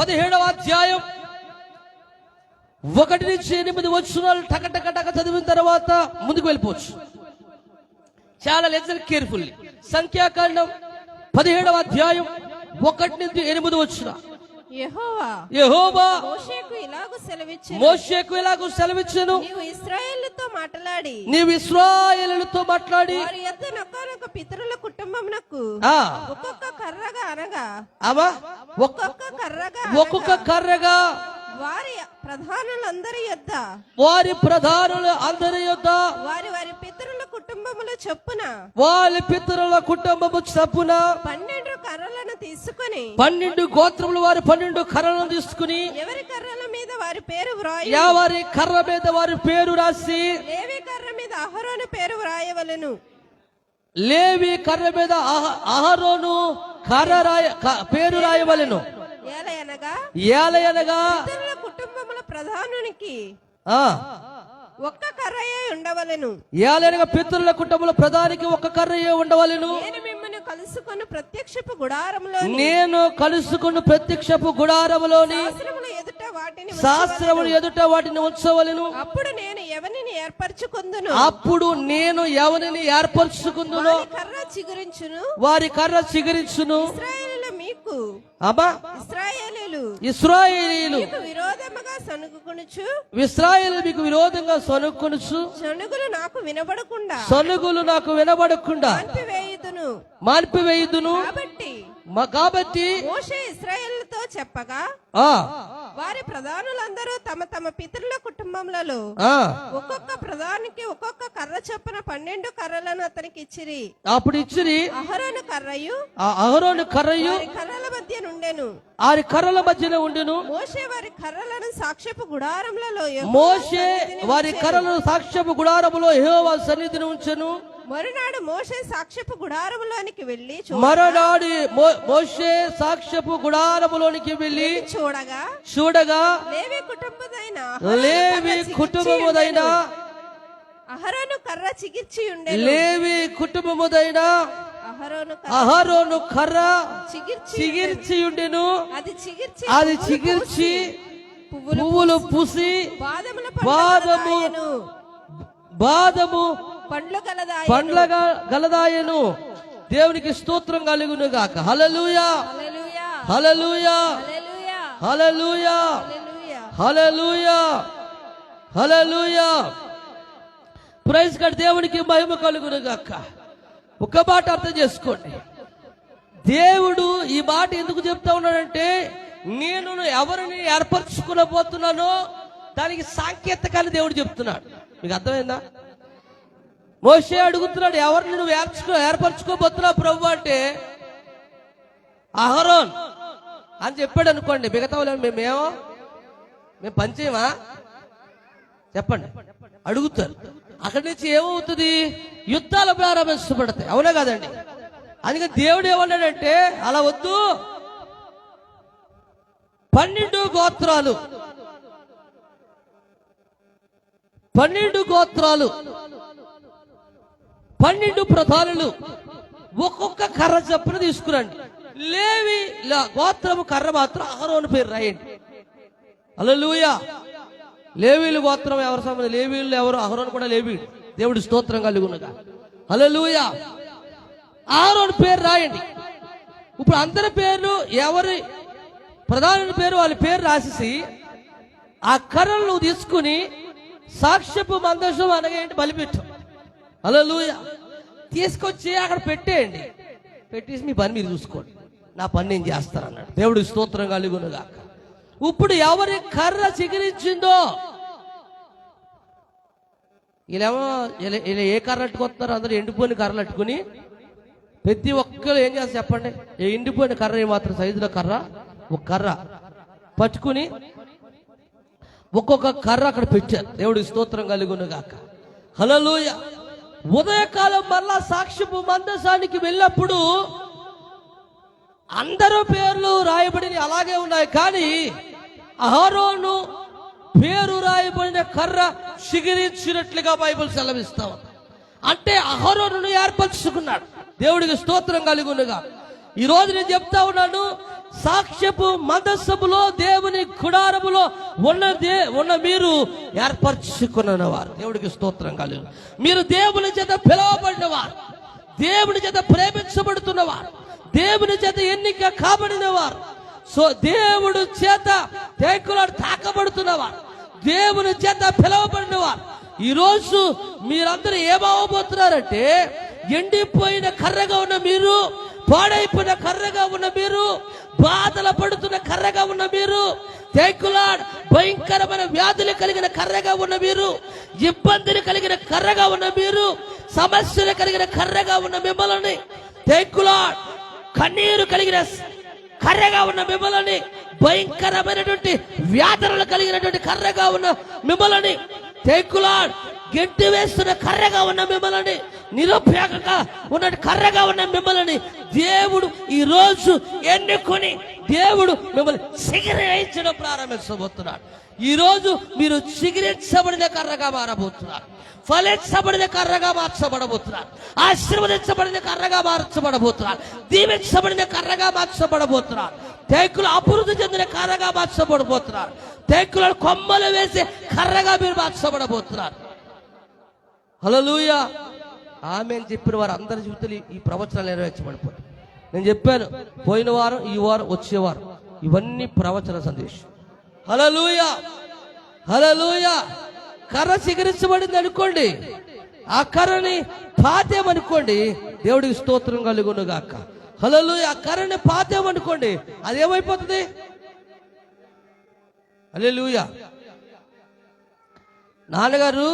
17వ అధ్యాయం 1 నుంచి 8 వచనాలు టక చదివిన తర్వాత ముందుకు వెళ్ళిపోవచ్చు. చాలా లెసన్ కేర్ఫుల్లీ. సంఖ్యాకాండం 17వ అధ్యాయం 1 నుంచి 8 వచనాలు. యెహోవా మోషేకు ఇలాగూ సెలవిచ్చెను, నీవు ఇశ్రాయేలుతో మాట్లాడి వారి యొద్ద నొక్కొక్క పితరుల కుటుంబమునకు ఒక్కొక్క కర్రగా అనగా ఒక్కొక్క కర్రగా వారి ప్రధానులందరి యొద్ద వారి వారి పితరుల కుటుంబముల చొప్పున 12 కర్రలను తీసుకుని 12 గోత్రముల వారి 12 కర్రలను తీసుకుని ఎవరి కర్రల మీద వారి పేరు రాసి లేవి కర్ర మీద అహరోను పేరు వ్రాయవలెను. లేవి కర్ర మీద అహరోను పేరు రాయవలెను. ఏలయనగా పితరుల కుటుంబముల ప్రధానునికి ఒక్క కర్రయే ఉండవలెను. ఏలయనగా పితరుల కుటుంబముల ప్రధానికి ఒక్క కర్రయే ఉండవలెను. నేను మిమ్మల్ని కలుసుకొని ప్రత్యక్షపు గుడారములోని శాస్త్రముల ఎదుట వాటిని ఉంచవలెను. అప్పుడు నేను ఎవరిని ఏర్పరచుకుందును వారి కర్ర చిగురించును. ఇశ్రాయేలీయులు విరోధముగా సనుగుకొనుచు మీకు విరోధంగా సనుగుకొనుచు సనుగులు నాకు వినబడకుండా మాన్పివేయుదును. కాబట్టి మోషే ఇశ్రాయేలుతో చెప్పగా వారి ప్రధానులందరూ తమ తమ పితరుల కుటుంబములలో ఒక్కొక్క ప్రధానికి ఒక్కొక్క కర్ర చొప్పున 12 కర్రలను అతనికి ఇచ్చిరి. అప్పుడు ఇచ్చిరి. అహరోను కర్రయు కర్రల మధ్య నుండెను. కర్రల మధ్యలో ఉండెను. మోషే వారి కర్రలను సాక్ష్యపు గుడారములో యెహోవా సన్నిధిని ఉంచెను. మరునాడు మోషే సాక్ష్యపు గుడారములోనికి వెళ్ళి చూడగా లేవి కుటుంబముదైన అహరోను కర్ర చిగిర్చి ఉండెను. అహరోను కర్ర చిగిర్చి ఉండెను. అది చిగిర్చి పువ్వులు పూసి బాదము పండ్ల గలదాయను. దేవునికి స్తోత్రం కలుగును గాక. హల్లెలూయా హల్లెలూయా హల్లెలూయా హల్లెలూయా హల్లెలూయా. Praise God. దేవునికి మహిమ కలుగును గాక. ఒక మాట అర్థం చేసుకోండి. దేవుడు ఈ మాట ఎందుకు చెప్తా ఉన్నాడంటే, నేను ఎవరిని ఏర్పరచుకునబోతున్నానో దానికి సాంకేతికాన్ని దేవుడు చెప్తున్నాడు. మీకు అర్థమైందా? మోషే అడుగుతున్నాడు, ఎవరిని నువ్వు ఏర్పరచుకోబోతున్నావు ప్రభు అంటే అహరోన్ అని చెప్పాడు అనుకోండి. మిగతా వాళ్ళు మేము పంచేమా చెప్పండి అడుగుతారు. అక్కడి నుంచి ఏమవుతుంది? యుద్ధాలు ప్రారంభించబడతాయి. అవునా కాదండి? అందుకే దేవుడు ఏమన్నాడంటే, అలా వద్దు, 12 గోత్రాలు 12 ప్రధానులు ఒక్కొక్క కర్ర చొప్పున తీసుకురండి. లేవి గోత్రము కర్ర మాత్రం అహరోను పేరు రాయండి. హల్లెలూయా. లేవీలు గోత్రం ఎవరు సంబంధం? లేవీలు ఎవరు? అహరోను కూడా లేవీడు. దేవుడి స్తోత్రం కలుగునుగా. హల్లెలూయా. అహరోను పేరు రాయండి. ఇప్పుడు అందరి పేర్లు ఎవరి ప్రధాని పేరు వాళ్ళ పేరు రాసేసి ఆ కర్రలు నువ్వు తీసుకుని సాక్ష్యపు మందసం అనగేంటి బలిపెట్టం. హల్లెలూయా. తీసుకొచ్చి అక్కడ పెట్టేయండి. పెట్టేసి మీ పని మీరు చూసుకోండి, నా పని నేను చేస్తానన్నాడు. దేవుడి స్తోత్రం కలుగునుగా. ఇప్పుడు ఎవరి కర్ర చిగురించిందో ఇలా ఏ కర్ర అట్టుకొస్తున్నారు? అందరూ ఎండిపోయిన కర్రలు అట్టుకుని ప్రతి ఒక్కరు ఏం చేస్తారు చెప్పండి? ఎండిపోయిన కర్ర ఏమాత్రం సైజులో కర్ర ఒక కర్ర పట్టుకుని ఒక్కొక్క కర్ర అక్కడ పెట్టారు. దేవుడి స్తోత్రం కలుగునుగాక. హల్లెలూయా. ఉదయకాలం మరలా సాక్ష్యపు మందసానికి వెళ్ళినప్పుడు అందరూ పేర్లు రాయబడిన అలాగే ఉన్నాయి, కానీ అహరోను పేరు రాయబడిన కర్ర చిగిరించినట్లుగా బైబిల్ సెలవిస్తాం. అంటే అహరోనును ఏర్పరచుకున్నాడు. దేవుడికి స్తోత్రం కలుగునుగా. ఈ రోజు నేను చెప్తా ఉన్నాను, సాక్ష్యపు మందసములో దేవుని గుడారములో ఉన్న మీరు ఏర్పరచుకున్న వారు. దేవుడికి స్తోత్రం కలుగు. మీరు దేవుని చేత పిలువబడిన వారు, దేవుని చేత ప్రేమించబడుతున్నవారు, దేవుని చేత ఎన్నిక కాబడిన వారు, సో దేవుడు చేత తాకబడుతున్నవారు, దేవుని చేత పిలువబడిన వారు. ఈరోజు మీరందరూ ఏమవబోతున్నారంటే, ఎండిపోయిన కర్రగా ఉన్న మీరు, పాడైపోయిన కర్రగా ఉన్న మీరు, బాధల పడుతున్న కర్రగా ఉన్న మీరు, భయంకరమైన వ్యాధులు కలిగిన కర్రగా ఉన్న మీరు, ఇబ్బందులు కలిగిన కర్రగా ఉన్న మీరు, సమస్యలు కలిగిన కర్రగా ఉన్న మిమ్మల్ని, కన్నీరు కలిగిన కర్రగా ఉన్న మిమ్మల్ని, భయంకరమైనటువంటి వ్యాధులు కలిగినటువంటి కర్రగా ఉన్న మిమ్మల్ని, గెంటి వేస్తున్న కర్రగా ఉన్న మిమ్మల్ని, నిరుపయోగంగా ఉన్న కర్రగా ఉన్న మిమ్మల్ని దేవుడు ఈ రోజు ఎన్నుకొని దేవుడు మిమ్మల్ని చిగిరించడం ప్రారంభించబోతున్నాడు. ఈ రోజు మీరు చిగిరించబడిన కర్రగా మారబోతున్నారు, ఫలించబడిన కర్రగా మార్చబడబోతున్నారు, ఆశీర్వదించబడిన కర్రగా మార్చబడబోతున్నారు, దీవించబడిన కర్రగా మార్చబడబోతున్నారు, అభివృద్ధి చెందిన కర్రగా మార్చబడబోతున్నారు, కొమ్మలు వేసే కర్రగా మీరు మార్చబడబోతున్నారు. హల్లెలూయా. ఆమేన్ చెప్పిన వారు అందరి జీవితాలు ఈ ప్రవచనాలు నెరవేర్చబడిపోతాయి. నేను చెప్పాను పోయిన వారం, ఈ వారం, వచ్చేవారం ఇవన్నీ ప్రవచన సందేశం. హల్లెలూయా, హల్లెలూయా. కర్ర చిగురించబడింది అనుకోండి, ఆ కర్రని పాతేమనుకోండి, దేవుడికి స్తోత్రం కలుగును గాక. హల్లెలూయా. ఆ కర్రని పాతేమనుకోండి, అది ఏమైపోతుంది? హల్లెలూయా. నాన్నగారు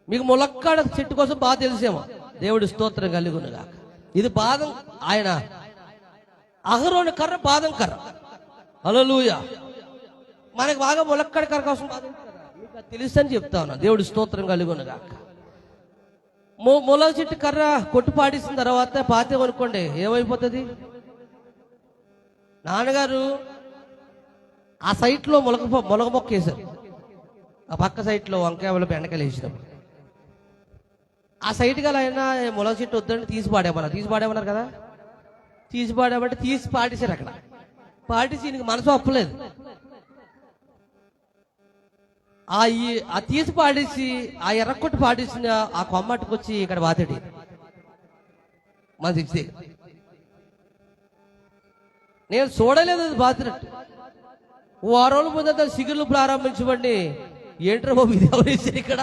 మీకు ములక్కాడ చెట్టు కోసం బాగా తెలిసేమో, దేవుడి స్తోత్రం కలుగును గాక. ఇది బాదం, ఆయన అహరోను కర్ర బాదం కర్ర. హల్లెలూయా. మనకు బాగా ములక్కాడ కర్ర కోసం బాదం కర్ర మీకు తెలుసు అని చెప్తా ఉన్నా. దేవుడి స్తోత్రం కలుగును గాక. ములగ చెట్టు కర్ర కొట్టు పాడేసిన తర్వాత పాతేమనుకోండి, ఏమైపోతుంది? నాన్నగారు ఆ సైట్లో మొలగ మొక్క వేశారు, ఆ పక్క సైట్లో వంకాయలు బెండకాయలు వేసినప్పుడు ఆ సైట్ గల అయినా ములగ చెట్టు వద్దంటే తీసి పాడేమన్నారు కదా. తీసి పాడేమంటే తీసి పాడేశారు. అక్కడ పాడేసి ఈయనకి మనసు ఒప్పలేదు. ఆ తీసి పాడేసి ఆ ఎర్రకొట్టు పాడేసిన ఆ కొమ్మట్టుకొచ్చి ఇక్కడ బాతడి మన దిగి. నేను చూడలేదు అది బాతినట్టు. వారం ముందు సిగుళ్ళు ప్రారంభించబండి, ఏంట్రా బాబు ఇది ఎవరు వేసారు ఇక్కడ,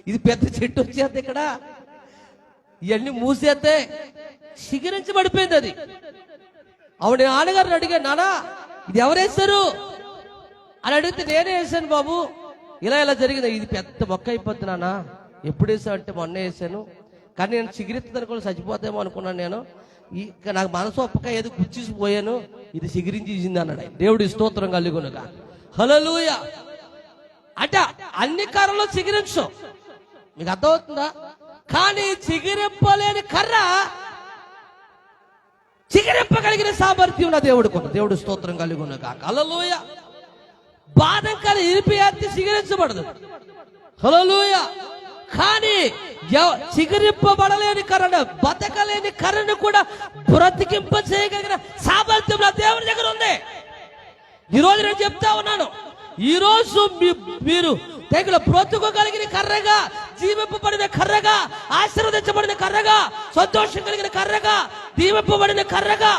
ఇది పెద్ద చెట్టు వచ్చేది ఇక్కడ, ఇవన్నీ మూసేస్తే చిగురించబడిపోయింది అది. ఆవిడ నాన్నగారిని అడిగాను, నానా ఇది ఎవరు వేస్తారు అని అడిగితే, నేనే వేసాను బాబు, ఇలా జరిగింది, ఇది పెద్ద మొక్క అయిపోద్ది నాన్న. ఎప్పుడు వేసావు అంటే మొన్న వేసాను, కానీ నేను చిగురిస్తుంది అనుకుని చచ్చిపోతామో అనుకున్నాను. నేను ఇక నాకు మనసు ఒప్పక ఏదో గుర్చిసిపోయాను, ఇది చిగురించింది అన్నాడు. దేవుడి స్తోత్రం కలుగునుగా. హల్లెలూయా. అంటే అన్ని కర్రలు చిగురించు, మీకు అర్థమవుతుందా? కానీ చిగిరింపలేని కర్ర చిగిరింపగలిగిన సామర్థ్యం నా దేవుడికి ఉంది. దేవుడు స్తోత్రం కలుగునుగా. హల్లెలూయా. బాదం కర్ర ఇరిపి చిగురించబడదు. హల్లెలూయా. కానీ చిగురింపబడలేని కర్రను, బతకలేని కర్రను కూడా బ్రతికింప చేయగలిగిన సామర్థ్యం నా దేవుని దగ్గర ఉంది. ఈరోజు నేను చెప్తా ఉన్నాను, ఈరోజు మీరు బ్రతుకోగలిగిన కర్రగా, జీవింపబడిన కర్రగా, ఆశీర్వదించబడిన కర్రగా, సంతోషం కలిగిన కర్రగా, దీవింపబడిన కర్రగా,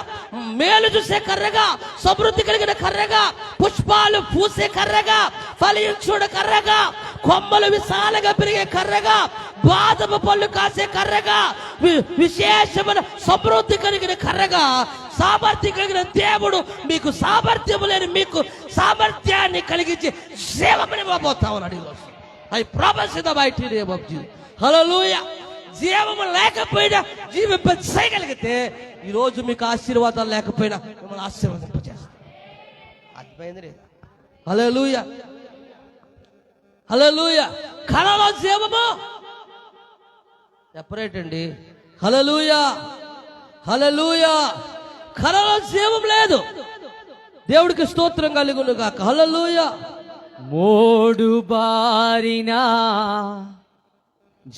మేలు చూసే కర్రగా, సమృద్ధి కలిగిన కర్రగా, పుష్పాలు పూసే కర్రగా, ఫలించుడ కర్రగా, కొమ్మలు విశాలంగా పెరిగే కర్రగా, బాదము పళ్ళు కాసే కర్రగా, విశేషమైన సమృద్ధి కలిగిన కర్రగా, సామర్థ్యం కలిగిన దేవుడు మీకు సామర్థ్యం లేని మీకు సామర్థ్యాన్ని కలిగించి జీవమనివ్వబోతా ఉన్నాడు. I promise in the mighty name of Jesus. హల్లెలూయా. జీవము లేకపోయినా జీవింప చేయగలిగితే ఈరోజు మీకు ఆశీర్వాదాలు లేకపోయినా మిమ్మల్ని ఆశీర్వదింపజేస్తాను. అర్థమైంది లేదా? హల్లెలూయా, హల్లెలూయా. కళలో జీవము సెపరేట్ అండి. హల్లెలూయా, హల్లెలూయా. కళలో జీవం లేదు. దేవుడికి స్తోత్రం కలుగును గాక. హల్లెలూయా. మోడు బారిన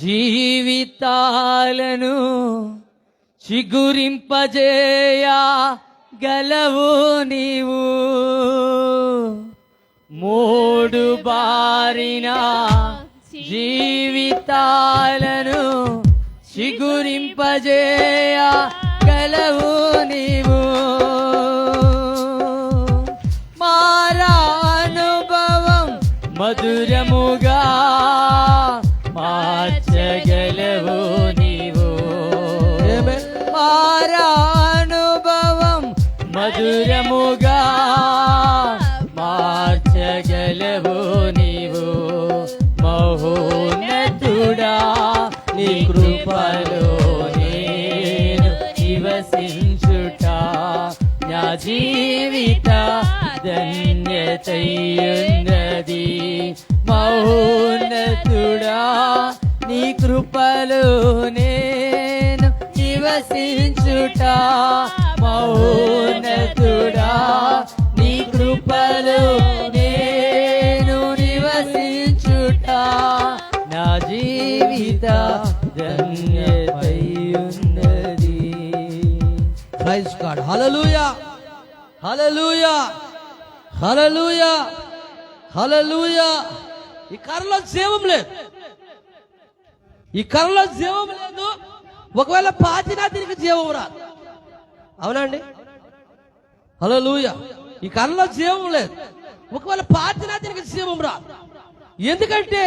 జీవితాలను చిగురింపజేయా గలవు నీవు. మోడు బారిన జీవితాలను చిగురింపజేయా గలవు నీవు. మారానుభవం మధురముగా మార్చగలవు నీవు. మారానుభవం మధురముగా మార్చగలవు నీవు. మహోన్నతుడా నీ కృపలో నేను నివసించుట నా జీవిత ధన్యతయున్నది. మహోన్నతుడా నీ కృపలో నేను నివసించుట. మహోన్నతుడా నీ కృపలో నేను నివసించుట నా జీవిత ధన్యతయున్నది. Praise God. హల్లెలూయా, హల్లెలూయా, హల్లెలూయా, హల్లెలూయా. ఈ కర్రలో జీవం లేదు, ఈ కర్రలో జీవం లేదు. ఒకవేళ పాతినా దీనికి జీవం రాదు. అవునండి, హల్లెలూయా. ఈ కర్రలో జీవం లేదు, ఒకవేళ పాతినా దీనికి జీవం రాదు. ఎందుకంటే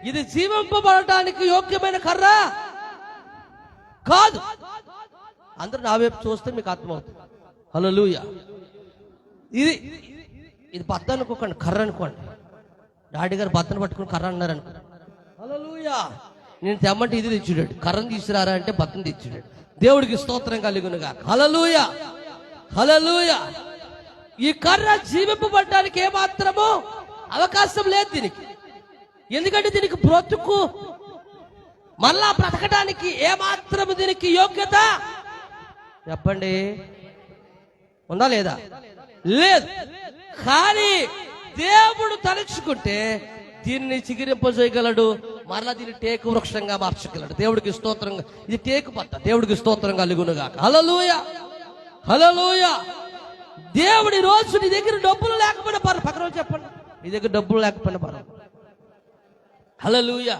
ఇది జీవింపబడటానికి యోగ్యమైన కర్ర కాదు. అందరూ నా వైపు చూస్తే మీకు అర్థమవుతుంది. హల్లెలూయా. ఇది ఇది బత్త అనుకోకండి, కర్ర అనుకోండి. డాడీ గారు బత్తను పట్టుకుని కర్ర అన్నారు అనుకోండి. హల్లెలూయా. నేను తెమ్మంటే ఇది తెచ్చుడాడు, కర్రను తీసుకురారా అంటే బత్తను తెచ్చుడాడు. దేవుడికి స్తోత్రం కలుగునుగా. హల్లెలూయా, హల్లెలూయా. ఈ కర్ర జీవింపబడటానికి ఏమాత్రము అవకాశం లేదు దీనికి. ఎందుకంటే దీనికి బ్రతుకు మళ్ళా బ్రతకడానికి ఏమాత్రము దీనికి యోగ్యత చెప్పండి ఉందా లేదా? లేదు. కానీ దేవుడు తలుచుకుంటే దీన్ని చిగిరింపజేయగలడు, మరలా దీన్ని టేకు వృక్షంగా మార్చగలడు. దేవుడికి స్తోత్రంగా. ఇది టేకు పత్త. దేవుడికి స్తోత్రం కలుగునుగా. హల్లెలూయా, హల్లెలూయా. దేవుడి రోజు నీ దగ్గర డబ్బులు లేకపోయినా పర్వాలేదు, పక్కన చెప్పండి, నీ దగ్గర డబ్బులు లేకపోయినా పర్వాలేదు. హల్లెలూయా.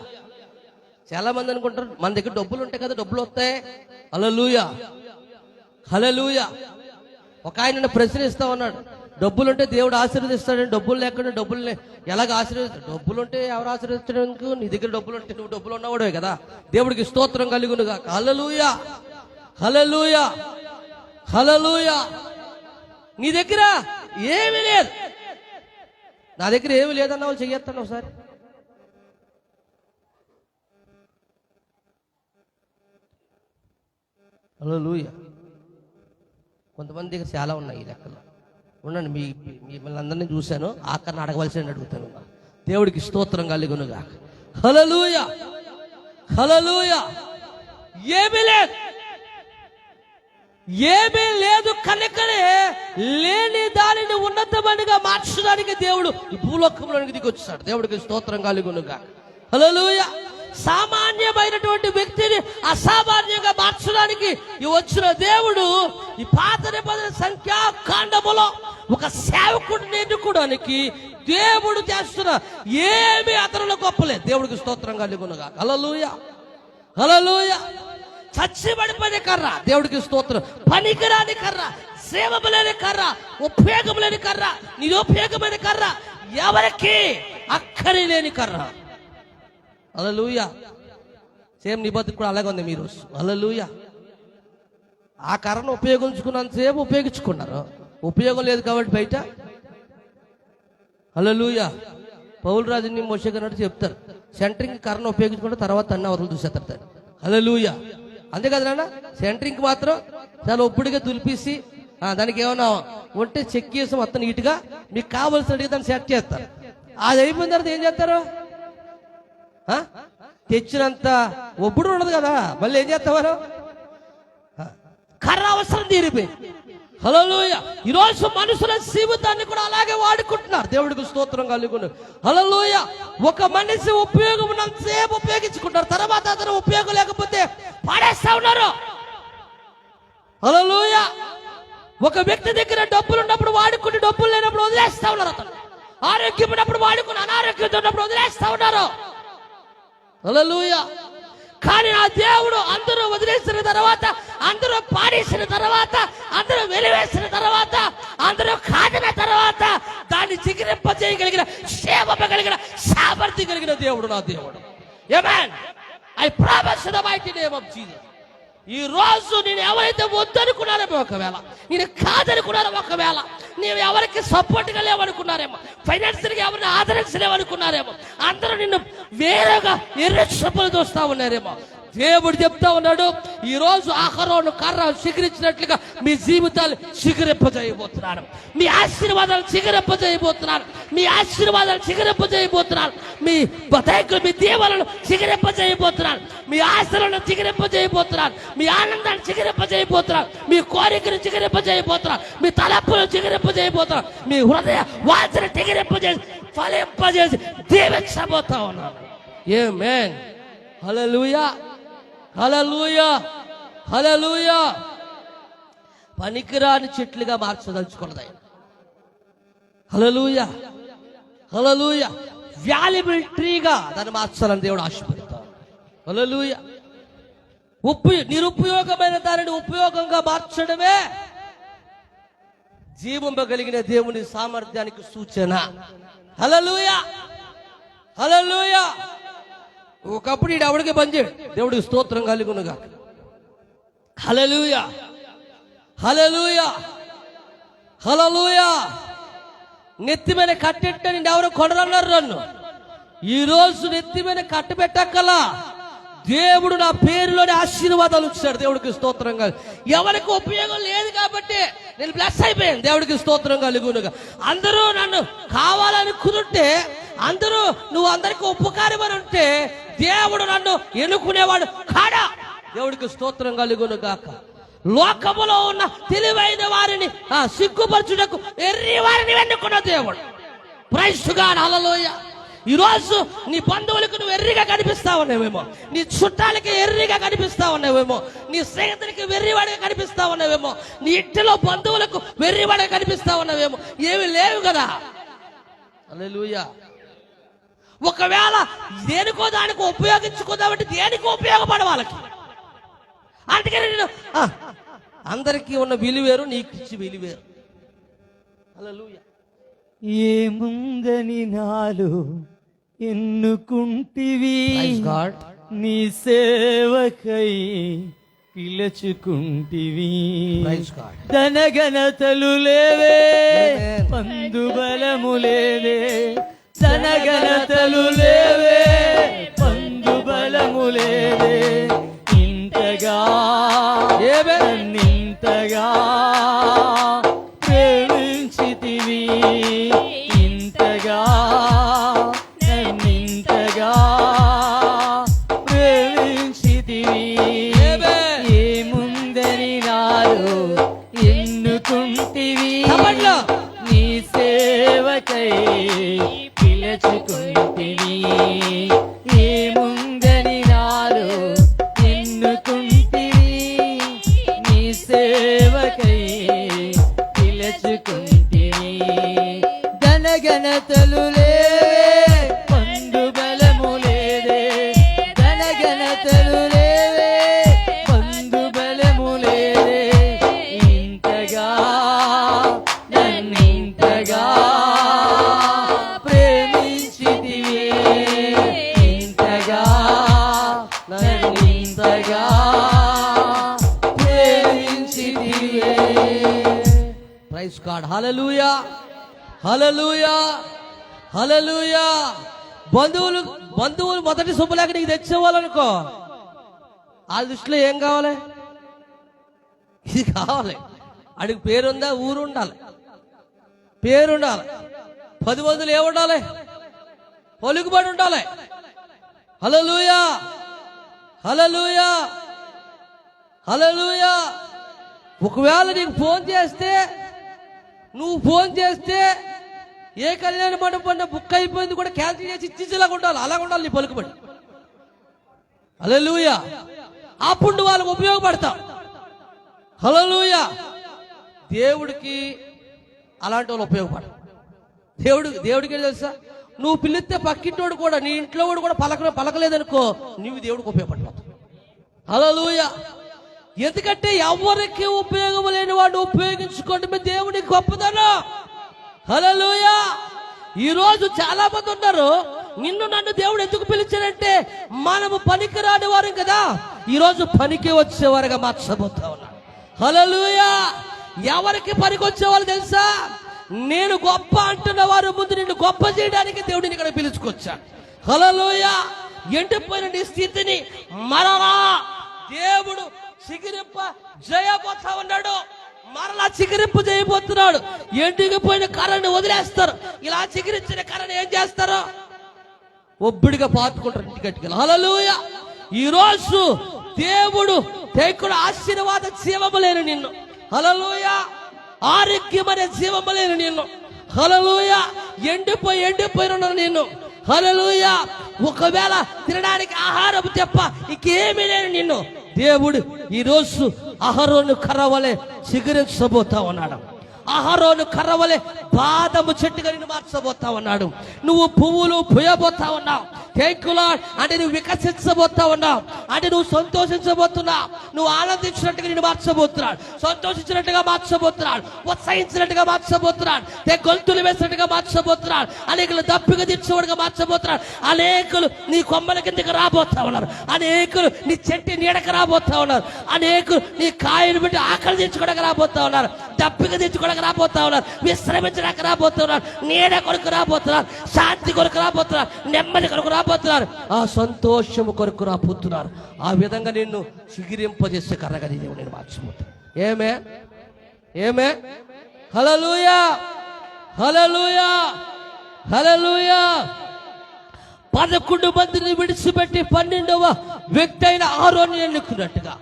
చాలా మంది అనుకుంటారు మన దగ్గర డబ్బులు ఉంటాయి కదా, డబ్బులు వస్తాయి. హల్లెలూయా, హల్లెలూయా. ఒక ఆయన ప్రశ్నిస్తా ఉన్నాడు, డబ్బులుంటే దేవుడు ఆశీర్వదిస్తాడని, డబ్బులు లేకుండా డబ్బుల్ని ఎలాగ ఆశీర్వదిస్తాడు? డబ్బులుంటే ఎవరు ఆశీర్వదించడానికి? నీ దగ్గర డబ్బులు ఉంటే నువ్వు డబ్బులు ఉన్నవాడే కదా. దేవుడికి స్తోత్రం కలుగునుగా. హల్లెలూయా, హల్లెలూయా, హల్లెలూయా. నీ దగ్గర ఏమీ లేదు, నా దగ్గర ఏమీ లేదన్న వాళ్ళు చెయ్యొస్తాను ఒకసారి. హల్లెలూయా. కొంతమంది దగ్గర చాలా ఉన్నాయి ఈ లెక్కలు. ఉండండి, మిమ్మల్ని అందరినీ చూశాను, ఆఖరిని అడగవలసి అడుగుతాను. దేవుడికి స్తోత్రం కలుగునుగా. హల్లెలూయా, హల్లెలూయా. ఏమీ లేదు, ఏమీ లేదు కనుకనే లేని దానిని ఉన్నతమనిగా మార్చడానికి దేవుడు ఈ భూలోకంలోనికి దిగి వచ్చాడు. దేవుడికి స్తోత్రం కలుగునుగా. హల్లెలూయా. సామాన్యమైనటువంటి వ్యక్తిని అసామాన్యంగా మార్చడానికి ఈ వచ్చిన దేవుడు ఈ పాత నిబంధన సంఖ్యాకాండములో ఒక సేవకుడిని ఎన్నుకోవడానికి దేవుడు చేస్తున్న ఏమీ అతనిలో గొప్పలేదు. దేవుడికి స్తోత్రం కలుగునుగా. హల్లెలూయా, హల్లెలూయా. చచ్చిబడిపోయిన కర్ర దేవుడికి స్తోత్రం. పనికిరాని కర్ర, సేవలేని కర్ర, ఉపయోగం లేని కర్ర, నిరుపయోగమైన కర్ర, ఎవరికి అక్కడి లేని కర్ర. హల్లెలూయా. సేమ్ నీ బతుకు కూడా అలాగే ఉంది మీరు. హల్లెలూయా. ఆ కర్రను ఉపయోగించుకున్నంతసేపు ఉపయోగించుకున్నారు, ఉపయోగం లేదు కాబట్టి బయట. హల్లెలూయా. పౌలు రాజుని మోషే గారు చెప్తారు, సెంటరింగ్ కర్రను ఉపయోగించుకుంటే తర్వాత అన్న వరలు చూసేస్తారు. హల్లెలూయా. అంతే కదా నాన్న, సెంటరింగ్ మాత్రం చాలా ఒప్పుడుగా తులిపేసి దానికి ఏమన్నా ఉంటే చెక్ చేసి మొత్తం నీట్గా మీకు కావాల్సినట్టుగా దాన్ని సెట్ చేస్తారు. అది అయిపోయిన తర్వాత ఏం చేస్తారు? తెచ్చినంత ఒప్పుడు ఉండదు కదా, మళ్ళీ ఏం చేస్తావారు? కర్ర అవసరం తీరిపోయింది. హల్లెలూయా. ఈరోజు మనుషుల జీవితాన్ని కూడా అలాగే వాడుకుంటున్నారు. దేవుడికి స్తోత్రం కలుగును. హల్లెలూయా. ఒక మనిషి ఉపయోగం ఉన్నంతసేపు ఉపయోగించుకుంటారు, తర్వాత అతను ఉపయోగం లేకపోతే పడేస్తా ఉన్నారు. హల్లెలూయా. ఒక వ్యక్తి దగ్గర డబ్బులు ఉన్నప్పుడు వాడుకుని, డబ్బులు లేనప్పుడు వదిలేస్తా ఉన్నారు. అతను ఆరోగ్యం ఉన్నప్పుడు వాడుకుని, అనారోగ్యంతో ఉన్నప్పుడు వదిలేస్తా ఉన్నారు. హల్లెలూయా. కానీ నా దేవుడు అందరూ వదిలేసిన తర్వాత, అందరూ పాడేసిన తర్వాత, అందరూ వెలివేసిన తర్వాత, అందరూ కాదిన తర్వాత దాన్ని చిగురింపజేయగలిగిన, క్షేమపగలిగిన సామర్థ్యం కలిగిన దేవుడు నా దేవుడు. ఆమేన్. I promise in the mighty name of Jesus. ఈ రోజు నేను ఎవరైతే వద్దనుకున్నారేమో, ఒకవేళ నేను కాదనుకున్నారో, ఒకవేళ నీవు ఎవరికి సపోర్ట్గా లేవనుకున్నారేమో, ఫైనాన్షియల్గా ఎవరిని ఆదరించలేవనుకున్నారేమో, అందరూ నిన్ను వేరేగా ఎర్రచప్పులు చూస్తా ఉన్నారేమో, దేవుడు చెప్తా ఉన్నాడు, ఈ రోజు ఆహారం కర్ర చిగురించినట్లుగా మీ జీవితాలు చిగురింపజేయబోతున్నాను. మీ ఆశీర్వాదాలు చిగురింపజేయబోతున్నాను. మీ ఆశీర్వాదాలు చిగురింపజేయబోతున్నాను. మీ బతైకులు, మీ దీవెనలను చిగురింపజేయబోతున్నాను. మీ ఆశలను చిగురింపజేయబోతున్నాను. మీ ఆనందాన్ని చిగురింపజేయబోతున్నాను. మీ కోరికను చిగురింపజేయబోతున్నాను. మీ తలపులను చిగురింపజేయబోతున్నాను. మీ హృదయ వాంఛను చిగురింపజేసి, ఫలింపజేసి దీవించబోతా ఉన్నాను. ఆమేన్. హల్లెలూయా. హల్లెలూయా. హల్లెలూయా. పనికిరాని చెట్లుగా మార్చదలుచుకున్నది. హల్లెలూయా. హల్లెలూయా. వాల్యుబుల్ ట్రీగా దాన్ని మార్చాలని దేవుడు ఆశపడతాడు. హల్లెలూయా. నిరుపయోగమైన దానిని ఉపయోగంగా మార్చడమే జీవంపగలిగిన దేవుని సామర్థ్యానికి సూచన. హల్లెలూయా. హల్లెలూయా. ఒకప్పుడు ఈ ఎవడికి పనిచేయడు. దేవుడికి స్తోత్రం కలుగునుగా. హల్లెలూయా. హల్లెలూయా. హల్లెలూయా. నెత్తి మీద కట్టెట్ట నిన్ను ఎవరు కొనరన్నారు నన్ను. ఈ రోజు నెత్తి మీద కట్ట పెట్టక్కలా దేవుడు నా పేరులోని ఆశీర్వాదాలు ఇచ్చాడు. దేవుడికి స్తోత్రం కాదు. ఎవరికి ఉపయోగం లేదు కాబట్టి నేను బ్లెస్ అయిపోయాను. దేవుడికి స్తోత్రం కలుగునుగా. అందరూ నన్ను కావాలని కుదుంటే, అందరూ నువ్వు అందరికి ఉపకారమని ఉంటే, దేవుడు నన్ను ఎన్నుకునేవాడు కాడా. దేవుడికి స్తోత్రం కలుగును గాక. లోకములో ఉన్న తెలివైన వారిని సిగ్గుపరచుటకు ఎర్రి వారిని ఎన్నుకున్న దేవుడు. Praise God. హల్లెలూయా. ఈ రోజు నీ బంధువులకు నువ్వు ఎర్రిగా కనిపిస్తా ఉన్నావేమో, నీ చుట్టాలకి ఎర్రిగా కనిపిస్తా ఉన్నావేమో, నీ స్నేహితులకి వెర్రివాడిగా కనిపిస్తా ఉన్నావేమో, నీ ఇంటిలో బంధువులకు వెర్రివాడిగా కనిపిస్తా ఉన్నావేమో. ఏమి లేవు కదా. హల్లెలూయా. ఒకవేళ దేనికో దానికి ఉపయోగించుకుందామంటే దేనికి ఉపయోగపడ వాళ్ళకి. అందుకని నేను అందరికీ ఉన్న విలువేరు, నీకు ఇచ్చి విలువేరు. హల్లెలూయా. ఏముందని నాలో ఎన్నుకుంటివి, ప్రైజ్ గాడ్. నీ సేవకై పిలుచుకుంటివి. Praise God. ధనఘనతలు లేవే, ఆమేన్. పందుబలము లేదే. ధనఘనతలు లేవే, పందుబలము లేదే. ఇంతగా నింతగా ప్రేమించితివి, ఇంతగా నన్నింతగా ప్రేమించితివి. ఏముందని నాలో ఎన్నుకుంటివి, నీ సేవకై పిలుచుకుంటివి. ఏముందని నాలో ఎన్నుకుంటివి, నీ సేవకై పిలుచుకుంటివి. ఘనఘనతలు లేవే, పందుబలము లేదే. ఘనఘనతలు లేవే, పందుబలము లేదే. ఇంతగా నన్నింతగా ప్రేమించితివి, ఇంతగా నన్నింతగా ప్రేమించితివి. Praise God. హల్లెలూయా. హల్లెలూయా. హల్లెలూయా. బంధువులు మొదటి శుభలేఖ నీకు తెచ్చేవాళ్ళనుకో, ఆ దృష్టిలో ఏం కావాలి? ఇది కావాలి. అడిగి పేరుందా, ఊరు ఉండాలి, పేరుండాలి, 10 మందిలో ఏముండాలి? పలుకుబడి ఉండాలి. హల్లెలూయా. హల్లెలూయా. హల్లెలూయా. ఒకవేళ నీకు ఫోన్ చేస్తే, నువ్వు ఫోన్ చేస్తే ఏ కళ్యాణ మండపం బుక్ అయిపోయింది కూడా క్యాన్సిల్ చేసి ఇచ్చేలాగా ఉండాలి. అలాగ ఉండాలి నీ పలుకుబడి. హల్లెలూయా. అప్పుడు నువ్వు వాళ్ళకు ఉపయోగపడతావు. హల్లెలూయా. దేవుడికి అలాంటి వాళ్ళు ఉపయోగపడరు. దేవుడికి ఏం తెలుసా, నువ్వు పిలిస్తే పక్కింటోడు కూడా, నీ ఇంట్లో వాడు కూడా పలకలేదనుకో, నువ్వు దేవుడికి ఉపయోగపడిపోతావు. హల్లెలూయా. ఎందుకంటే ఎవరికి ఉపయోగం లేని వాడు ఉపయోగించుకోవడమే దేవుడి గొప్పదనం. హల్లెలూయా. ఈ రోజు చాలా మంది ఉన్నారు, నిన్ను నన్ను దేవుడు ఎందుకు పిలిచాడంటే మనము పనికి రాని వారం కదా, ఈ రోజు పనికి వచ్చేవారుగా మార్చబోతా ఉన్నాడు. హల్లెలూయా. ఎవరికి పనికి వచ్చేవాళ్ళు తెలుసా, నేను గొప్ప అంటున్న వారు ముందు నిన్ను గొప్ప చేయడానికి దేవుడిని ఇక్కడ పిలుచుకొచ్చాడు. హల్లెలూయా. ఎండిపోయిన నీ స్థితిని మరలా దేవుడు చిగిరింప జయపోతా ఉన్నాడు. మరలా చిగిరింపు చేయబోతున్నాడు. ఎండిపోయిన కర్రని వదిలేస్తారు. ఇలా చిగిరించిన కర్రని ఏం చేస్తారు, ఒబ్బిడిగా పాతుకుంటారు ఇంటికట్టుకెళ్ళి. హల్లెలూయా. ఈ రోజు దేవుడు దేవుడు ఆశీర్వాద జీవము లేని నిన్ను, హల్లెలూయా, ఆరోగ్యమనే జీవము లేని నిన్ను, హల్లెలూయా, ఎండిపోయిన నిన్ను, హల్లెలూయా, ఒకవేళ తినడానికి ఆహారం తప్ప ఇంకేమీ లేని నిన్ను దేవుడు ఈ రోజు అహరోను కర్రవలే చిగురించబోతా ఉన్నాడు. అహరోను కర్రవలే బాదము చెట్టుగా నిన్ను మార్చబోతా ఉన్నాడు. నువ్వు పువ్వులు పూయబోతా ఉన్నావు. అంటే నువ్వు వికసించబోతా ఉన్నావు. అంటే నువ్వు సంతోషించబోతున్నావు. నువ్వు ఆనందించినట్టుగా నిన్ను మార్చబోతున్నాడు. సంతోషించినట్టుగా మార్చబోతున్నాడు. ఉత్సహించినట్టుగా మార్చబోతున్నాడు. గొంతులు వేసినట్టుగా మార్చబోతున్నాడు. అనేకులు దప్పిక తీర్చేవాడుగా మార్చబోతున్నాడు. అనేకులు నీ కొమ్మల కిందకి రాబోతా ఉన్నారు. అనేకులు నీ చెట్టు నీడకు రాబోతా ఉన్నారు. అనేకులు నీ కాయను పెట్టి ఆకలి తెచ్చుకోవడానికి రాబోతా ఉన్నారు. దప్పిక తెచ్చుకోవడానికి రాబోతా ఉన్నారు. విశ్రమించడానికి రాబోతున్నారు. నీడ కొరకు రాబోతున్నారు. శాంతి కొరకు రాబోతున్నారు. నెమ్మది కొరకు రాబోతున్నారు. ఆ సంతోషము కొరకు రాబోతున్నారు. ఆ విధంగా నిన్ను చిగిరింపజేసే కర్రగా నేను మార్చిపోతాను. ఏమే హల్లెలూయా. హల్లెలూయా. హల్లెలూయా. 11 మందిని విడిచిపెట్టి 12వ వ్యక్తి అయిన అహరోను ఎన్నుకున్నట్టుగా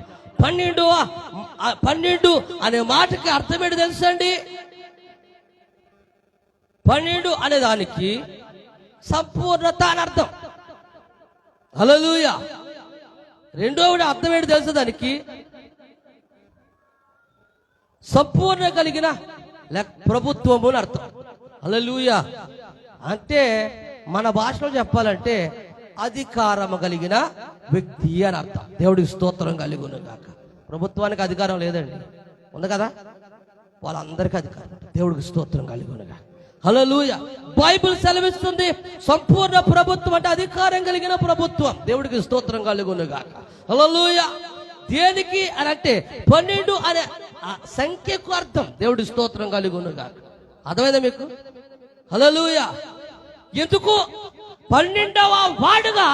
12 అనే మాటకి అర్థం ఏంటి తెలుసండి? 12 అనే దానికి సంపూర్ణత అని అర్థం. హల్లెలూయా. రెండవది అర్థం ఏంటి తెలుసా? దానికి సంపూర్ణ కలిగిన ప్రభుత్వము అని అర్థం. హల్లెలూయా. అంటే మన భాషలో చెప్పాలంటే అధికారము కలిగిన వ్యక్తి అని అర్థం. దేవుడికి స్తోత్రం కలుగును గాక. ప్రభుత్వానికి అధికారం లేదండి, ఉంది కదా, వాళ్ళందరికీ అధికారం. దేవుడికి స్తోత్రం కలుగును గాక. హల్లెలూయా. బైబిల్ సెలవిస్తుంది సంపూర్ణ ప్రభుత్వం అంటే అధికారం కలిగిన ప్రభుత్వం. దేవుడికి స్తోత్రం కలుగును గాక. హల్లెలూయా. దేనికి అని అంటే 12 అనే సంఖ్యకు అర్థం. దేవుడికి స్తోత్రం కలుగును గాక. అర్థమైందా మీకు? హల్లెలూయా. ఎందుకు 12వ వాడుగా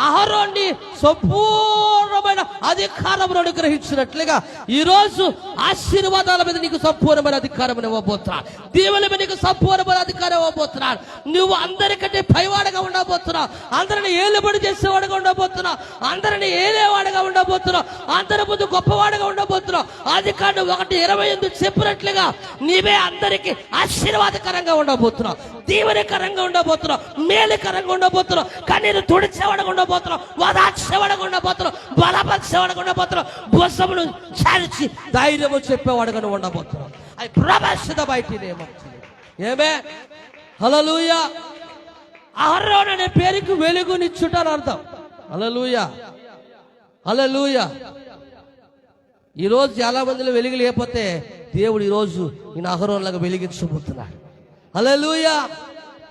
అహరోన్ని సంపూర్ణమైన అధికారం అనుగ్రహించినట్లుగా ఈరోజు ఆశీర్వాదాల మీద నీకు సంపూర్ణమైన అధికారం ఇవ్వబోతున్నాడు. దీవుల మీద నీకు సంపూర్ణమైన అధికారం ఇవ్వబోతున్నాడు. నువ్వు అందరికంటే పైవాడుగా ఉండబోతున్నావు. అందరిని ఏలుబడి చేసేవాడుగా ఉండబోతున్నావు. అందరిని ఏలేవాడుగా ఉండబోతున్నావు. అందరి ముందు గొప్పవాడుగా ఉండబోతున్నావు. అధికారం 1:28 చెప్పినట్లుగా నీవే అందరికీ ఆశీర్వాదకరంగా ఉండబోతున్నావు. దీవెనకరంగా ఉండబోతున్నావు. మేలుకరంగా ఉండబోతున్నావు. కన్నీరు తుడిచేవాడుగా ఉండబోతున్నావు. వదార్చేవాడుగా ఉండబోతున్నావు. బలపరిచేవాడుగా ఉండబోతున్నావు. భుజమును చాల్చి ధైర్యము చెప్పేవాడుగా ఉండబోతున్నావు. అది ప్రవేశిత బయటనేమో. ఏమే హల్లెలూయా. అహరోను అనే పేరుకు వెలుగునిచ్చుట అని అర్థం. హల్లెలూయా. హల్లెలూయా. ఈరోజు చాలా మందిలో వెలుగు లేకపోతే దేవుడు ఈరోజు ఈయన అహరోనులాగా వెలిగించబోతున్నాడు. హల్లెలూయా.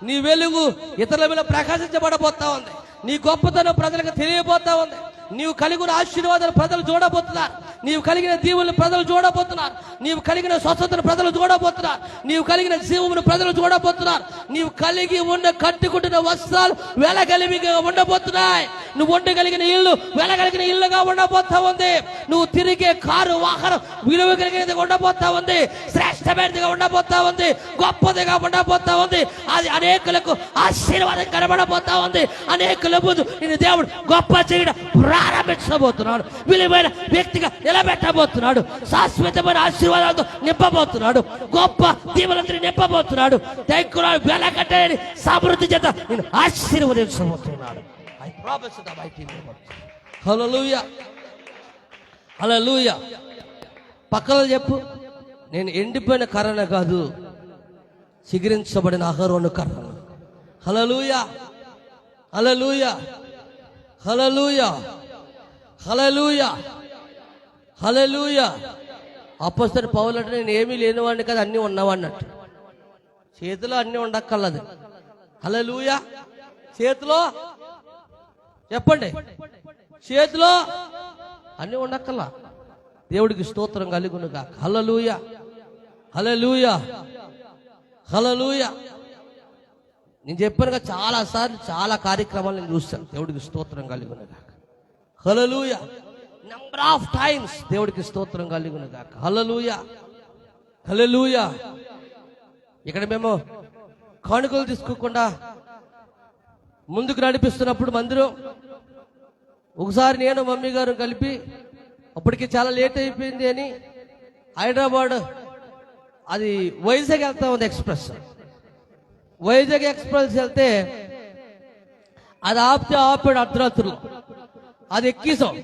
నీ వెలుగు ఇతరుల మీద ప్రకాశించబడబోతా ఉంది. నీ గొప్పతనం ప్రజలకు తెలియబోతా ఉంది. నీవు కలిగిన ఆశీర్వాదాలు ప్రజలు చూడబోతున్నారు. నీవు కలిగిన దీవులను ప్రజలు చూడబోతున్నారు. నీవు కలిగిన స్వస్థతను ప్రజలు చూడబోతున్నారు. నీవు కలిగిన జీవమును ప్రజలు చూడబోతున్నారు. నీవు కలిగి ఉన్న కట్టుకుంటున్న వస్త్రాలు వెలగలివిగా ఉండబోతున్నాయి. నువ్వు ఉండగలిగిన ఇల్లు వెలగలిగిన ఇల్లుగా ఉండబోతా ఉంది. నువ్వు తిరిగే కారు వాహనం విలువ కలిగినది ఉండబోతా ఉంది. శ్రేష్టమైనదిగా ఉండబోతా ఉంది. గొప్పదిగా ఉండబోతా ఉంది. అది అనేకులకు ఆశీర్వాదం కనబడబోతా ఉంది. అనేకుల ముందు నేను దేవుడు గొప్ప చేయడం ప్రారంభించబోతున్నాడు. విలువైన వ్యక్తిగా నిలబెట్టబోతున్నాడు. శాశ్వతమైన ఆశీర్వాదాలతో నింపబోతున్నాడు. గొప్ప దీవులందరినీ నింపబోతున్నాడు. దైకురాలు వెలకట్టని సమృద్ధి చేత నేను ఆశీర్వదించబోతున్నాడు. హల్లెలూయా. హల్లెలూయా. పక్కన చెప్పు, నేను ఎండిపోయిన కర్రన కాదు, చిగురించబడిన అహరోను కర్రను. హల్లెలూయా, హల్లెలూయా, హల్లెలూయా, హల్లెలూయా, హల్లెలూయా. అపోస్తలుడు పౌలు అంటే నేను ఏమీ లేనివాడిని కదా, అన్నీ ఉన్నవాడినట్టు. చేతిలో అన్నీ ఉండక్కర్లేదు. హల్లెలూయా. చేతిలో చెప్పండి, చేతిలో అన్నీ ఉండక్కర్లా. దేవుడికి స్తోత్రం కలుగునుగా. హల్లెలూయా, హల్లెలూయా, హల్లెలూయా. నేను చెప్పానుగా చాలా సార్లు, చాలా కార్యక్రమాలు నేను చూస్తాను. దేవుడికి స్తోత్రం కలుగునుగా. హల్లెలూయా. నంబర్ ఆఫ్ టైమ్స్ దేవుడికి స్తోత్రం కలుగునుగా. హల్లెలూయా, హల్లెలూయా. ఇక్కడ మేము కానుకలు తీసుకోకుండా ముందుకు నడిపిస్తున్నప్పుడు మందిరం, ఒకసారి నేను మమ్మీ గారు కలిపి, అప్పటికి చాలా లేట్ అయిపోయింది అని హైదరాబాద్ అది వైజాగ్ వెళ్తా ఉంది ఎక్స్ప్రెస్. వైజాగ్ ఎక్స్ప్రెస్ వెళ్తే అది ఆపాడు అర్ధరాత్రులు. అది ఎక్కిసాం,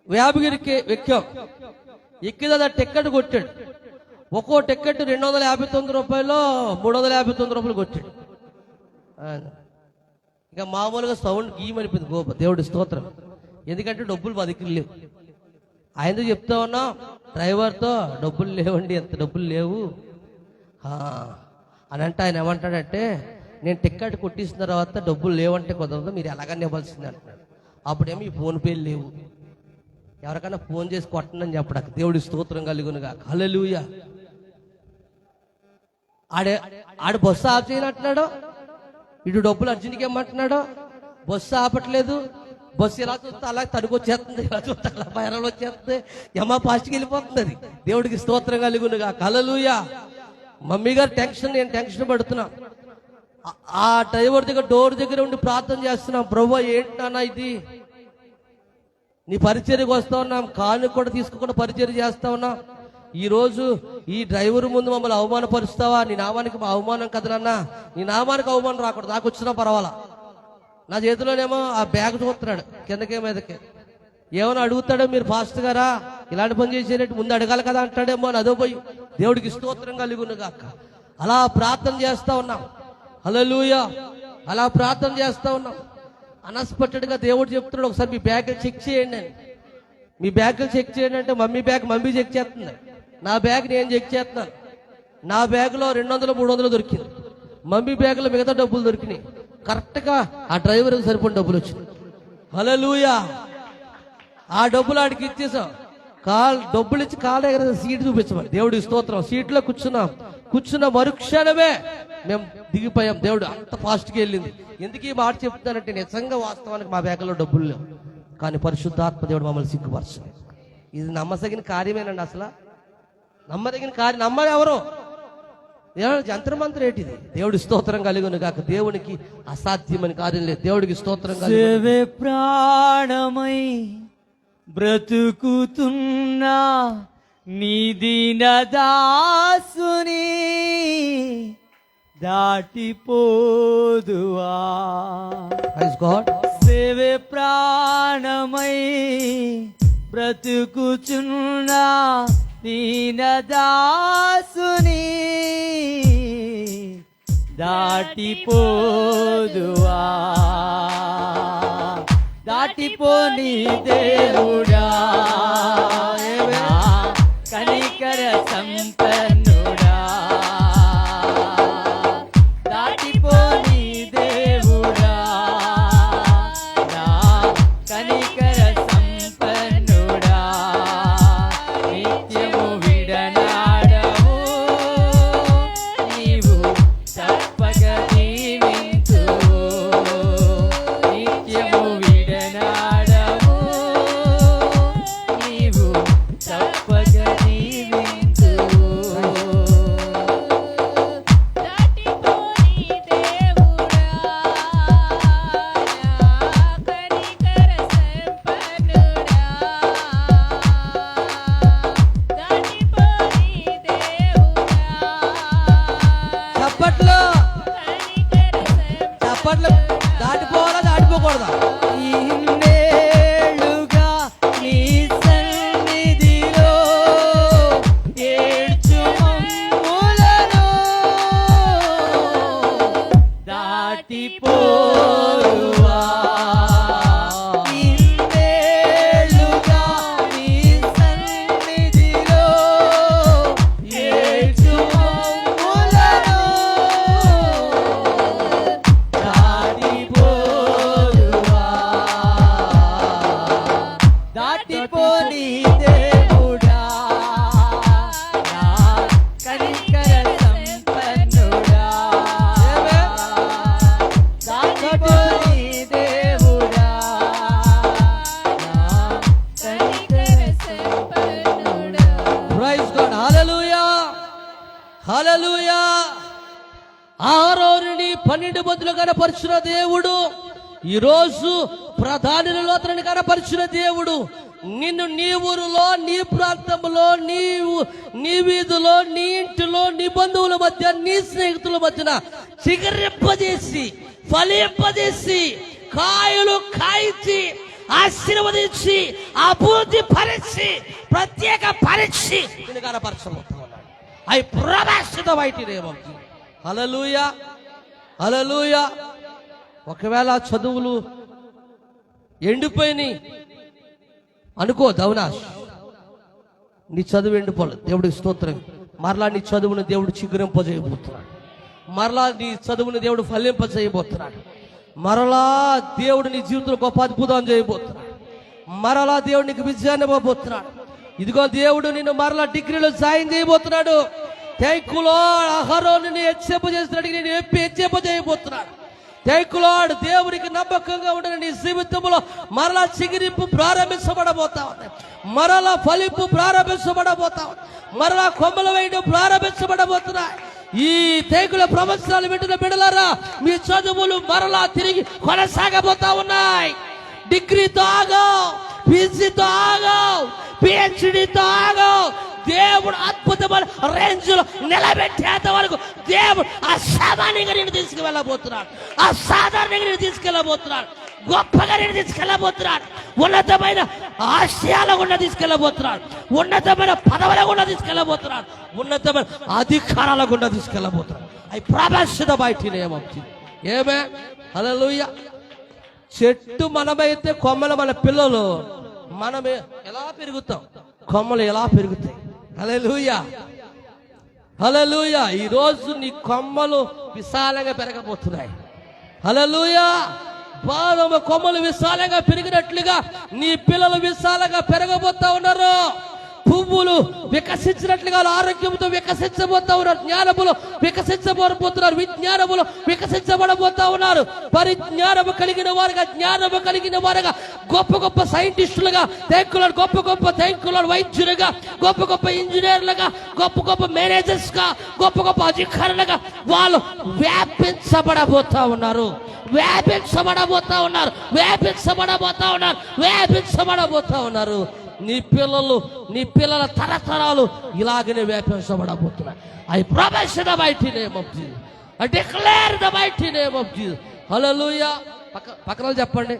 యాభగిరికి ఎక్కాం. ఎక్కిన టికెట్ కొట్టాడు. ఒక్కో టికెట్ 259 రూపాయలు, 359 రూపాయలు కొట్టాడు. ఇక మామూలుగా సౌండ్ గీమనిపోయింది గోప. దేవుడి స్తోత్రం. ఎందుకంటే డబ్బులు మా దగ్గర లేవు. ఆయనతో చెప్తా ఉన్నా డ్రైవర్తో, డబ్బులు లేవండి, ఎంత డబ్బులు లేవు అని అంటే ఆయన ఏమంటాడంటే, నేను టికెట్ కొట్టిసిన తర్వాత డబ్బులు లేవంటే కుదరదు, మీరు ఎలాగన్నా ఇవ్వాల్సింది అంటున్నాడు. అప్పుడేమో ఈ ఫోన్పేలు లేవు. ఎవరికైనా ఫోన్ చేసి కొట్టండి చెప్పడానికి. దేవుడి స్తోత్రం కలుగునుగా. హల్లెలూయా. ఆడు బస్సు ఆఫ్ చేయనంటున్నాడు, ఇటు డబ్బులు అర్జెంట్కి ఇమ్మంటున్నాడు. బస్సు ఆపట్లేదు. బస్సు ఇలా చూస్తే అలా తడుగు వచ్చేస్తుంది, ఇలా చూస్తే అలా బైరాలు వచ్చేస్తుంది, యమా ఫాస్ట్కి వెళ్ళిపోతుంది. అది దేవుడికి స్తోత్రం కలుగునుగా. హల్లెలూయా. మమ్మీ గారు టెన్షన్, నేను టెన్షన్ పడుతున్నా. ఆ డ్రైవర్ దగ్గర డోర్ దగ్గర ఉండి ప్రార్థన చేస్తున్నాం, ప్రభువా ఏంటి నాన్న ఇది, నీ పరిచర్యకు వస్తా ఉన్నాం, కాను కూడా తీసుకోకుండా పరిచర్య చేస్తా ఉన్నాం. ఈరోజు ఈ డ్రైవర్ ముందు మమ్మల్ని అవమానపరుస్తావా? నీ నామానికి అవమానం కదా నాన్న, నీ నామానికి అవమానం రాకూడదు, నాకు వచ్చినా పర్వాలా. నా చేతిలోనేమో ఆ బ్యాగ్ చూస్తున్నాడు కిందకే మీదకి. ఏమైనా అడుగుతాడో, మీరు ఫాస్ట్ గారా ఇలాంటి పని చేసేటట్టు ముందు అడగాలి కదా అంటాడేమో అని అదో పోయి. దేవుడికి స్తోత్రం కలుగునుగాక. అలా ప్రార్థన చేస్తా ఉన్నాం. హల్లెలూయా. అలా ప్రార్థన చేస్తా ఉన్నాం. అన్ఎక్స్పెక్టెడ్గా దేవుడు చెప్తున్నాడు, ఒకసారి మీ బ్యాగ్ చెక్ చేయండి అని. మీ బ్యాగ్ చెక్ చేయండి అంటే మమ్మీ బ్యాగ్ మమ్మీ చెక్ చేస్తుంది, నా బ్యాగ్ నేను చెక్ చేస్తున్నాను. నా బ్యాగ్లో 200, 300 దొరికింది. మమ్మీ బ్యాగ్లో మిగతా డబ్బులు దొరికినాయి. కరెక్ట్గా ఆ డ్రైవర్కి సరిపడిన డబ్బులు వచ్చినాయి. హల్లెలూయా. ఆ డబ్బులు ఆడికి ఇచ్చేసాం. డబ్బులు ఇచ్చి కాళ్ళ దగ్గర సీట్ చూపించమని. దేవుడి స్తోత్రం. సీట్లో కూర్చున్న మరుక్షణమే మేము దిగిపోయాం. దేవుడు అంత ఫాస్ట్గా వెళ్ళింది. ఎందుకు ఈ మాట చెప్తానంటే, నిజంగా వాస్తవానికి మా బ్యాగ్లో డబ్బులు లేవు, కానీ పరిశుద్ధాత్మ దేవుడు మమ్మల్ని సిగ్గుపరచలేదు. ఇది నమ్మదగిన కార్యమేనండి. అసలు నమ్మదగిన కార్యం. నమ్మని ఎవరు? జంత్రమంత్రం ఏంటిది? దేవుడి స్తోత్రం కలుగును గాక. దేవునికి అసాధ్యమని కార్యం లేదు. దేవుడికి స్తోత్రం సేవే ప్రాణమై బ్రతుకుతున్నా నీ దీన దాసుని దాటిపోదువా. సేవే ప్రాణమై బ్రతుకుచున్నా దీన దాసుని దాటిపోదువా. దాటిపోని దేవుడా, కనికర సంపన్నుడా, దాటిపోని దేవుడా, నా కనికర సంపన్నుడా, నిత్యము విడనాడవు నీవు తప్పక దీవింతువు. నిత్యము విడనాడవు నీవు తప్పక దీవింతువు. హల్లెలూయా. అహరోనుని 12 మందిలో కనపరిచిన దేవుడు ఈరోజు ప్రధానులలో అతనిని కనపరిచిన దేవుడు నిన్ను నీ ఊరులో, నీ ప్రాంతంలో, నీ వీధిలో, నీ ఇంటిలో, నీ బంధువుల మధ్య, నీ స్నేహితుల మధ్యన చిగురింపజేసి, ఫలింపజేసి, కాయలు కాయించి, ఆశీర్వదించి, అభివృద్ధి పరిచి, ప్రత్యేక పరిచి నిన్ను కనపరచబోతా ఉన్నాడు. I promise the mighty name of Jesus. హల్లెలూయా, హల్లెలూయా. ఒకవేళ చదువులు ఎండిపోయినాయి అనుకో దవనాష్, నీ చదువు ఎండిపోలేదు. దేవుడికి స్తోత్రం. మరలా నీ చదువును దేవుడు చిగురింపజేయబోతున్నాడు. మరలా నీ చదువును దేవుడు ఫలింపజేయబోతున్నాడు. మరలా దేవుడు నీ జీవితంలో గొప్ప అద్భుతం చేయబోతున్నాడు. మరలా దేవుడు నీకు విజయాన్ని ఇవ్వబోతున్నాడు. ఇదిగో దేవుడు నిన్ను మరలా డిగ్రీలో జాయిన్ చేయబోతున్నాడు. Thank you Lord. అహరోనుని హెచ్చింపజేస్తున్నాడు, నేను హెచ్చింపజేయబోతున్నాడు. Thank you lord. దేవునికి నమ్మకంగా ఉండిన నీ జీవితంలో మరలా చిగిరింపు ప్రారంభించబడబోతా ఉంది. మరలా ఫలింపు ప్రారంభించబడబోతా ఉంది. మరలా కొమ్మలు వేయడం ప్రారంభించబడబోతున్నాయి. ఈ తేకుల ప్రవచనాలు వింటున్న బిడ్డలారా, మీ చదువులు మరలా తిరిగి కొనసాగబోతా ఉన్నాయి. డిగ్రీతో ఆగావు, పీజీతో ఆగావు, పిహెచ్డీతో ఆగావు. దేవుడు అద్భుతమైన రేంజ్ లో నిలబెట్టేంత వరకు దేవుడు అసామాన్యంగా నేను తీసుకువెళ్ళబోతున్నాడు. అసాధారణంగా నేను తీసుకెళ్ళబోతున్నాడు. గొప్పగా నేను తీసుకెళ్ళబోతున్నాడు. ఉన్నతమైన ఆశయాల గుండా తీసుకెళ్ళబోతున్నాడు. ఉన్నతమైన పదవుల గుండా తీసుకెళ్ళబోతున్నాడు. ఉన్నతమైన అధికారాల గుండా తీసుకెళ్ళబోతున్నాడు. అవి ప్రవేశిత బయట ఏమే. హల్లెలూయా. చెట్టు మనమైతే కొమ్మలు మన పిల్లలు మనమే ఎలా పెరుగుతాం, కొమ్మలు ఎలా పెరుగుతాయి. హల్లెలూయా, హల్లెలూయా. ఈరోజు నీ కొమ్మలు విశాలంగా పెరగబోతున్నాయి. హల్లెలూయా. బాదమ కొమ్మలు విశాలంగా పెరిగినట్లుగా నీ పిల్లలు విశాలంగా పెరగబోతా ఉన్నారు. పువ్వులు వికసించినట్లుగా ఆరోగ్యంతో వికసించబోతా ఉన్నారు. జ్ఞానములు వికసించబోతున్నారు. విజ్ఞానములు వికసించబడబోతా ఉన్నారు. పరిజ్ఞానము కలిగిన వారుగా, జ్ఞానము కలిగిన వారుగా, గొప్ప గొప్ప సైంటిస్టులుగా, థ్యాంకులను గొప్ప గొప్ప థ్యాంకులను వైద్యులుగా, గొప్ప గొప్ప ఇంజనీర్లుగా, గొప్ప గొప్ప మేనేజర్స్ గా, గొప్ప గొప్ప అధికారులుగా వాళ్ళు వ్యాపించబడబోతా ఉన్నారు. వ్యాపించబడబోతా ఉన్నారు. వ్యాపించబడబోతా ఉన్నారు. వ్యాపించబడబోతా ఉన్నారు. నీ పిల్లల తరతరాలు ఇలాగనే వ్యాపించబడబోతున్నాయి. I promise the mighty name of Jesus. I declare the mighty name of Jesus. హల్లెలూయా. పక్కన చెప్పండి,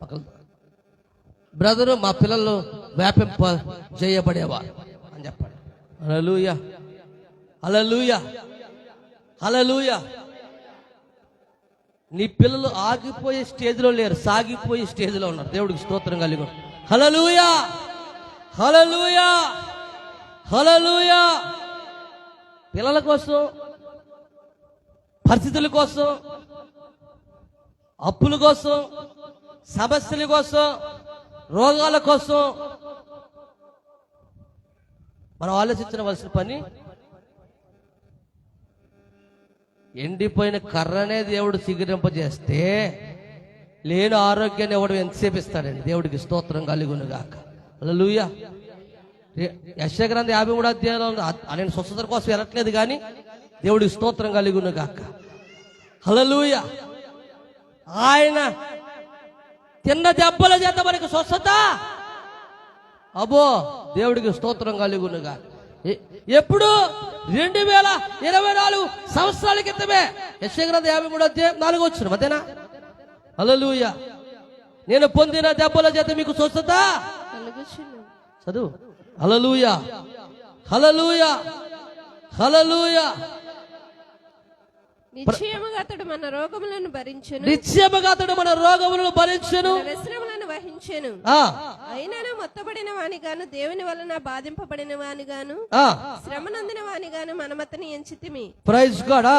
పక్కన బ్రదరు, మా పిల్లలు వ్యాపింప చేయబడేవారు అని చెప్పండి. హల్లెలూయా, హల్లెలూయా, హల్లెలూయా. నీ పిల్లలు ఆగిపోయే స్టేజ్లో లేరు, సాగిపోయే స్టేజ్లో ఉన్నారు. దేవుడికి స్తోత్రం కలిగి. హల్లెలూయా, హల్లెలూయా, హల్లెలూయా. పిల్లల కోసం, పరిస్థితుల కోసం, అప్పుల కోసం, సమస్యల కోసం, రోగాల కోసం మనం ఆలోచించవలసిన పని, ఎండిపోయిన కర్రనే దేవుడు చిగురింపజేస్తే లేని ఆరోగ్యాన్ని ఎవడు ఎంతసేపు ఇస్తాడండి. దేవుడికి స్తోత్రం కలుగును గాక. హల్లెలూయా. యెషయా గ్రంథం 53వ అధ్యాయంలో నేను స్వస్థత కోసం వెళ్ళట్లేదు కానీ దేవుడికి స్తోత్రం కలుగును గాక. హల్లెలూయా. ఆయన తిన్న దెబ్బల చేత మనకి స్వస్థత. అబ్బో, దేవుడికి స్తోత్రం కలుగును గాక. ఎప్పుడు 2024 సంవత్సరాల క్రితమే యెషయా గ్రంథం 53వ అధ్యాయం 4వ వచనం అదేనా? హల్లెలూయా. నేను పొందిన దెబ్బల చేత మీకు స్వస్థత చదువు. హల్లెలూయా, హల్లెలూయా, హల్లెలూయా. నిశ్చయముగా అతడు మన రోగములను భరించెను, నిశ్చయముగా అతడు మన రోగములను భరించెను, వ్యసనములను వహించెను. అయినను మొత్తబడిన వానిగాను, దేవుని వలన బాధింపబడిన వానిగాను, శ్రమనందిన వానిగాను మనమతని ఎంచితిమి. Praise God.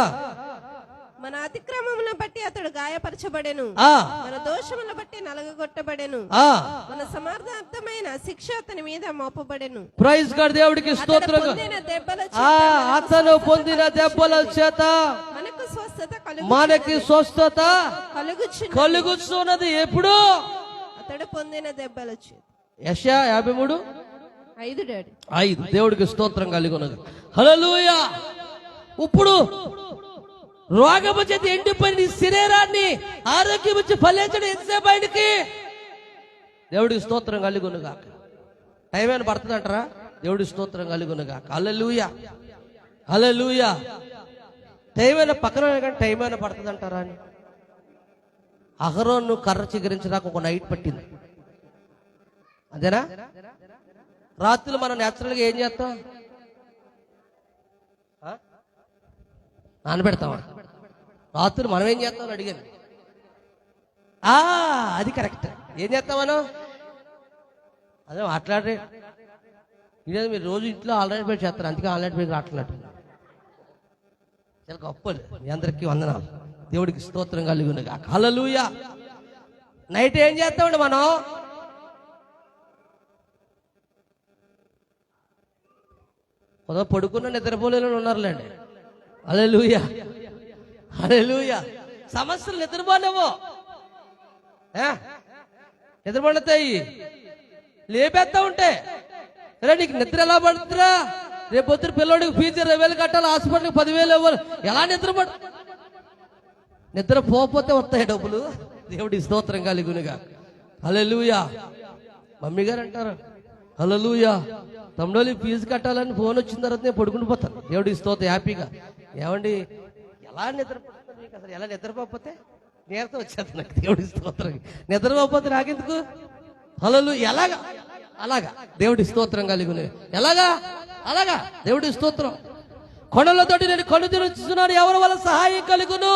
మన అతిక్రమములను బట్టి అతడు గాయపరచబడెను, మన దోషములను బట్టి నలగగొట్టబడెను, మన సమర్థమైన శిక్ష అతని మీద మోపబడెను. Praise God. దేవుడికి స్తోత్రం. అతను పొందిన దెబ్బల చేత మనకి స్వస్థత కలుగుచున్నది. ఎప్పుడు? అతడు పొందిన దెబ్బల చేత. యెషయా 53:5. డాడీ 5. దేవుడికి స్తోత్రం కలుగునది. హల్లెలూయా. ఇప్పుడు రోగము చేతి ఎండిపోయిన నీ శరీరాన్ని ఆరోగ్యం వచ్చి ఫలించడం ఎంతసేపు ఆయనకి? దేవుడికి స్తోత్రం కలుగునుగాక. టైం ఏమైనా పడుతుంది అంటారా? దేవుడి స్తోత్రం కలుగునుగాక. హల్లెలూయా, హల్లెలూయా. టైం అయినా పక్కన కానీ టైం అయినా పడుతుంది అంటారా అని. అహరోను కర్ర చిగురించడానికి ఒక నైట్ పట్టింది, అదేనా? రాత్రులు మనం నేచురల్గా ఏం చేస్తాం? నానబెడతామా? రాత్రులు మనం ఏం చేస్తాం అని అడిగాను. అది కరెక్ట్. ఏం చేస్తాం మనం? అదే మాట్లాడే ఇదే మీరు రోజు ఇంట్లో ఆన్లైన్ పే చేస్తారు, అందుకే ఆన్లైన్ పేకి రావట్లేదు. చాలా గొప్పలు. మీ అందరికీ వందనాలు. దేవుడికి స్తోత్రం కలుగునుగా. హల్లెలూయా. నైట్ ఏం చేస్తామండి మనం? కొంత పడుకున్న నిద్రపోలేని ఉన్నారులేండి. హల్లెలూయా, హల్లెలూయా. సమస్యలు నిద్రపోలేవో, నిద్రపడతాయి, లేపేస్తా ఉంటే నీకు నిద్ర ఎలా పడుతురా? రేపు పొద్దున పిల్లోడికి ఫీజు 20,000 కట్టాలి, హాస్పిటల్కి 10,000 ఇవ్వాలి. ఎలా నిద్ర పోతే వస్తాయి డబ్బులు. దేవుడి స్తోత్రం కలుగునుగా. హల్లెలూయా. మమ్మీ గారు అంటారు హల్లెలూయా, తమ్ముడోళ్ళకి ఫీజు కట్టాలని ఫోన్ వచ్చిన తర్వాత నేను పడుకుని పోతాను. దేవుడి స్తోత్రం హ్యాపీగా. ఏమండి ఎలా నిద్రపోతుంది మీకు? అసలు ఎలా నిద్రపోతే నేరతో వచ్చేది నాకు. దేవుడి స్తోత్రం. నిద్రపోతే నాకెందుకు? హల్లెలూయా. ఎలాగా? అలాగా దేవుడి స్తోత్రం కలుగును. ఎలాగా? అలాగా దేవుడి స్తోత్రం. కొండలతోటి నేను కళ్ళు తెరుస్తున్నాను, ఎవరి వల్ల సహాయం కలుగును?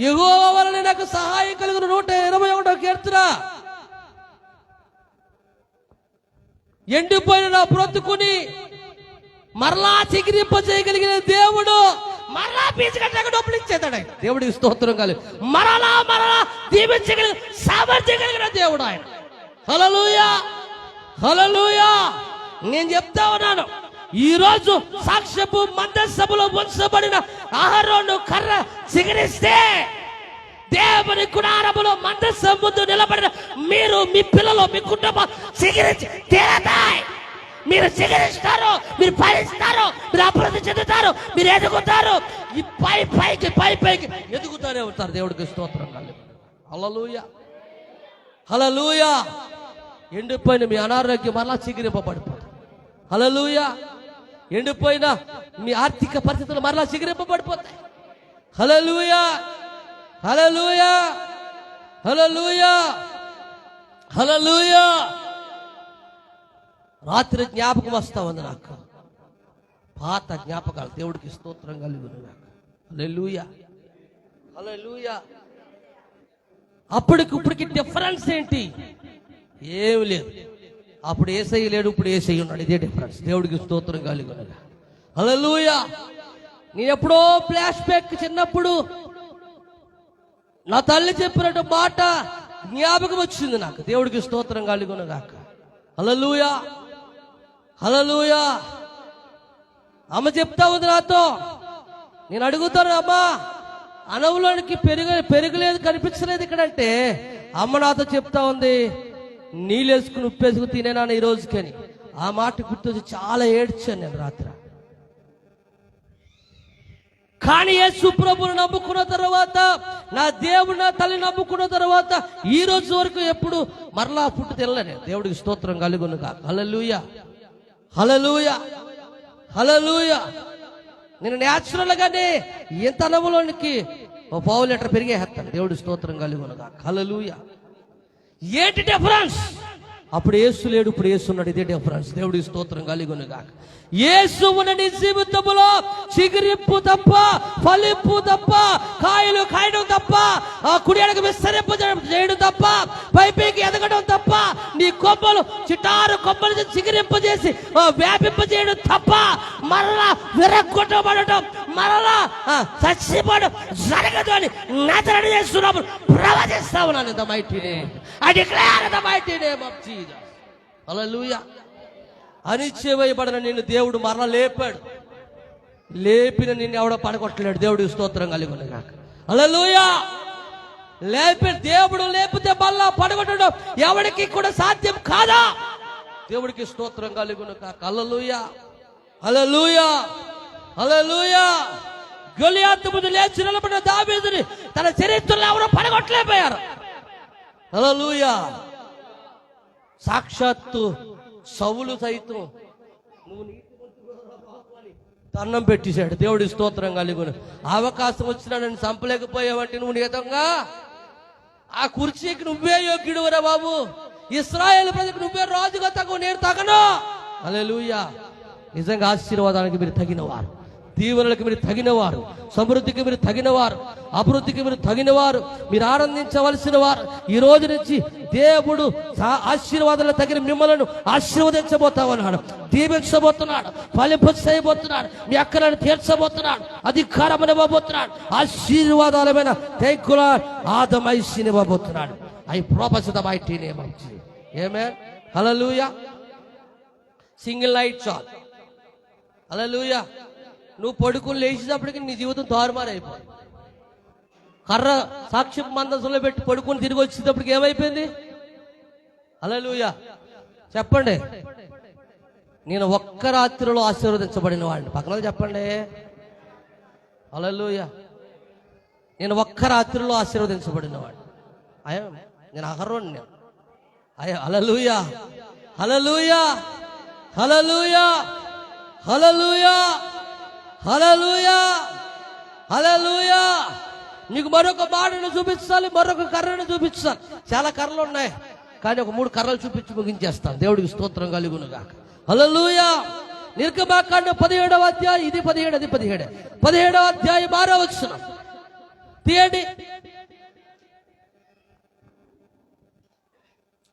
యెహోవా వలన నాకు సహాయం కలుగును. 121వ కీర్తన. ఎండిపోయిన నా బ్రతుకుని మరలా చిగిరింప చేయగలిగిన దేవుడు మరలా పీచుకట్టాక డబ్బులు ఇచ్చేతాడు ఆయన. దేవుడికి స్తోత్రం కలిగి మరలా దీవించగలిగిన సామర్థ్యం కలిగిన దేవుడు ఆయన. హల్లెలూయా, హల్లెలూయా. నేను చెప్తా ఉన్నాను, ఈ రోజు సాక్ష్యపు మందసభలో ఉంచబడిన అహరోను కర్ర చిగురిస్తే దేవుని గుడారములో మందసం ముందు నిలబడిన మీరు, మీ పిల్లలు, మీ కుటుంబం చిగురించి తీరతాయి. మీరు చిగురిస్తారు, మీరు ఫలిస్తారు, మీరు అభివృద్ధి చెందుతారు, మీరు ఎదుగుతారు. ఈ పైకి ఎదుగుతానే ఉంటారు. దేవుడికి స్తోత్రం. హల్లెలూయా, హల్లెలూయా. ఎండిపోయిన మీ అనారోగ్యం మరలా చిగురింపబడిపోతుంది. హల్లెలూయా. ఎండిపోయిన మీ ఆర్థిక పరిస్థితులు మరలా చిగురింపబడిపోతాయి. హల్లెలూయా, హల్లెలూయా, హల్లెలూయా, హల్లెలూయా. రాత్రి జ్ఞాపకం వస్తా ఉంది నాకు, పాత జ్ఞాపకాలు. దేవుడికి స్తోత్రం కలుగును నాకు. హల్లెలూయా, హల్లెలూయా. ఇప్పటికి డిఫరెన్స్ ఏంటి? ఏమి లేదు. అప్పుడు యేసయ్య లేడు, ఇప్పుడు యేసయ్య ఉన్నాడు. ఇదే డిఫరెన్స్. దేవుడికి స్తోత్రం కలుగును. హల్లెలూయా. నేను ఎప్పుడో ఫ్లాష్ బ్యాక్, చిన్నప్పుడు నా తల్లి చెప్పినట్టు మాట జ్ఞాపకం వచ్చింది నాకు. దేవుడికి స్తోత్రం కలుగును గాక. హల్లెలూయా, హల్లెలూయా. అమ్మ చెప్తా ఉంది నాతో. నేను అడుగుతాను, అమ్మా అనవులోనికి పెరగలేదు, కనిపించలేదు ఇక్కడంటే, అమ్మ నాతో చెప్తా ఉంది, నీళ్ళేసుకుని ఉప్పేసుకుని తినేనాను ఈ రోజుకని. ఆ మాట గుర్తొచ్చి చాలా ఏడ్చాను నేను రాత్రి. కానీ యేసు ప్రభువును నమ్ముకున్న తర్వాత, నా దేవుడు నా తల్లి నమ్ముకున్న తర్వాత ఈ రోజు వరకు ఎప్పుడు మరలా పుట్టు తినలే. దేవుడికి స్తోత్రం కలుగును గాక. హల్లెలూయా, హల్లెలూయా, హల్లెలూయా. నేను న్యాచురల్ గానే ఇంత అనుభవంలోనికి 1/2 లీటర్ పెరిగేస్తాను. దేవుడి స్తోత్రం కలుగును గాక. హల్లెలూయా. ఏంటి డిఫరెన్స్? అప్పుడు యేసు లేడు, ఇప్పుడు యేసు ఉన్నాడు. ఇదే డిఫరెన్స్. దేవుడికి స్తోత్రం కలుగును గాక. యేసు ఉన్న నీ జీవితంలో చిగురింపు తప్ప, ఫలింపు తప్ప, కాయలు కాయడం తప్ప, కుడియడకు విస్తరింప చేయడం తప్ప, పైకి ఎదగడం తప్ప, నీ కొమ్మలు చిటారు కొమ్మలు చిగురింపజేసి వ్యాపింపజేయడం తప్ప, మరలా విరగొట్టబడటం, మరలా చచ్చిపోవడం జరగదు అని నజరేయుడు యేసునామములో ప్రవచిస్తా ఉన్నాను. In the mighty name I declare the mighty name of Jesus. హల్లెలూయా. అనిశ్చయపడిన నిన్ను దేవుడు మరలా లేపాడు. లేపిన నిన్ను ఎవడో పడగొట్టలేడు. దేవుడికి స్తోత్రం కలుగును గాక. హల్లెలూయా. దేవుడు లేపితే మళ్ళా పడగొట్టడం ఎవరికి కూడా సాధ్యం కాదా? దేవుడికి స్తోత్రం కలుగును గాక. హల్లెలూయా, హల్లెలూయా, హల్లెలూయా. గొలియాతు ముందు లేచి నిలబడిన దావీదుని తన చరిత్రలో ఎవరో పడగొట్టలేకపోయారు. హల్లెలూయా. సాక్షాత్తు సౌలు సైతం నువ్వు తన్నం పెట్టేశాడు. దేవుడి స్తోత్రం కలుగును. అవకాశం వచ్చినా నన్ను చంపలేకపోయావంటే నువ్వు నిజంగా ఆ కుర్చీకి నువ్వే యోగ్యుడురా బాబు. ఇశ్రాయేలు ప్రజలకు నువ్వే రాజుగా తగు, నేను తగను. హల్లెలూయా. నిజంగా ఆశీర్వాదానికి మీరు తగినవారు, దీవెనలకు మీరు తగినవారు, సమృద్ధికి మీరు తగినవారు, అభివృద్ధికి మీరు తగినవారు, మీరు ఆనందించవలసిన వారు. ఈ రోజు నుంచి దేవుడు ఆశీర్వాదాలు తగిన మిమ్మల్ని ఆశీర్వదించబోతా ఉన్నాడు, దీవించబోతున్నాడు, ఫలింపచేయబోతున్నాడు, మీ అక్కలను తీర్చబోతున్నాడు, అధికారం ఇవ్వబోతున్నాడు, ఆశీర్వాదాలమైన తెంకుల ఆదమైసినివ్వబోతున్నాడు. I profess the mighty name of Jesus. ఆమేన్. హల్లెలూయా. సింగిల్ నైట్ చాలు. హల్లెలూయా. నువ్వు పడుకుని లేచేటప్పటికి నీ జీవితం తారుమారైపోయింది. కర్ర సాక్ష్యం మందసంలో పెట్టి పడుకుని తిరిగి వచ్చేటప్పటికి ఏమైపోయింది? హల్లెలూయా. చెప్పండి. నేను ఒక్క రాత్రిలో ఆశీర్వదించబడిన వాడిని. పక్కన చెప్పండి. హల్లెలూయా. నేను ఒక్క రాత్రిలో ఆశీర్వదించబడిన వాడిని. నేను అహరోన్ని. హల్లెలూయా, హల్లెలూయా, హల్లెలూయా, హల్లెలూయా, హల్లెలూయా, హల్లెలూయా. నీకు మరొక మాటను చూపించాలి, మరొక కర్రను చూపించాలి. చాలా కర్రలు ఉన్నాయి, కానీ ఒక 3 కర్రలు చూపించి ముగించేస్తాను. దేవుడికి స్తోత్రం కలుగును గాక. హల్లెలూయా. నిర్గమాకాండం 17వ అధ్యాయం, ఇది 17, అది 17. 17వ అధ్యాయం 6వ వచనం తీయండి.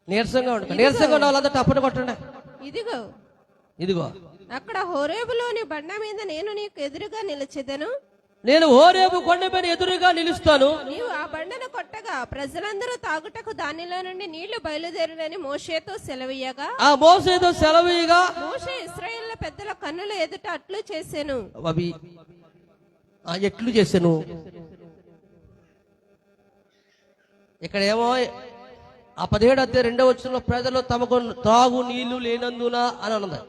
నీరసంగా ఉండు, నీరసంగా ఉన్న వాళ్ళంతా టప్పని కొట్టండి. ఇదిగో ఇదిగో అక్కడ హోరేబులోని బండ మీద నేను నీకు ఎదురుగా నిలిచెదను. నేను హోరేబు కొండ మీద ఎదురుగా నిలుస్తాను. నీవు ఆ బండను కొట్టగా ప్రజలందరూ తాగుటకు దానిలో నుండి నీళ్లు బయలుదేరునని మోషేతో సెలవీయగా, మోషేతో సెలవీయగా మోషే ఇశ్రాయేలు పెద్దల కన్నుల ఎదుట అట్లు చేసెను. అవి ఎట్లు చేశాను? ఇక్కడ ఏమో ఆ 17వ అధ్యాయం 2వ వచనంలో ప్రజలు తమకు త్రాగు నీళ్లు లేనందున అని అన్నది.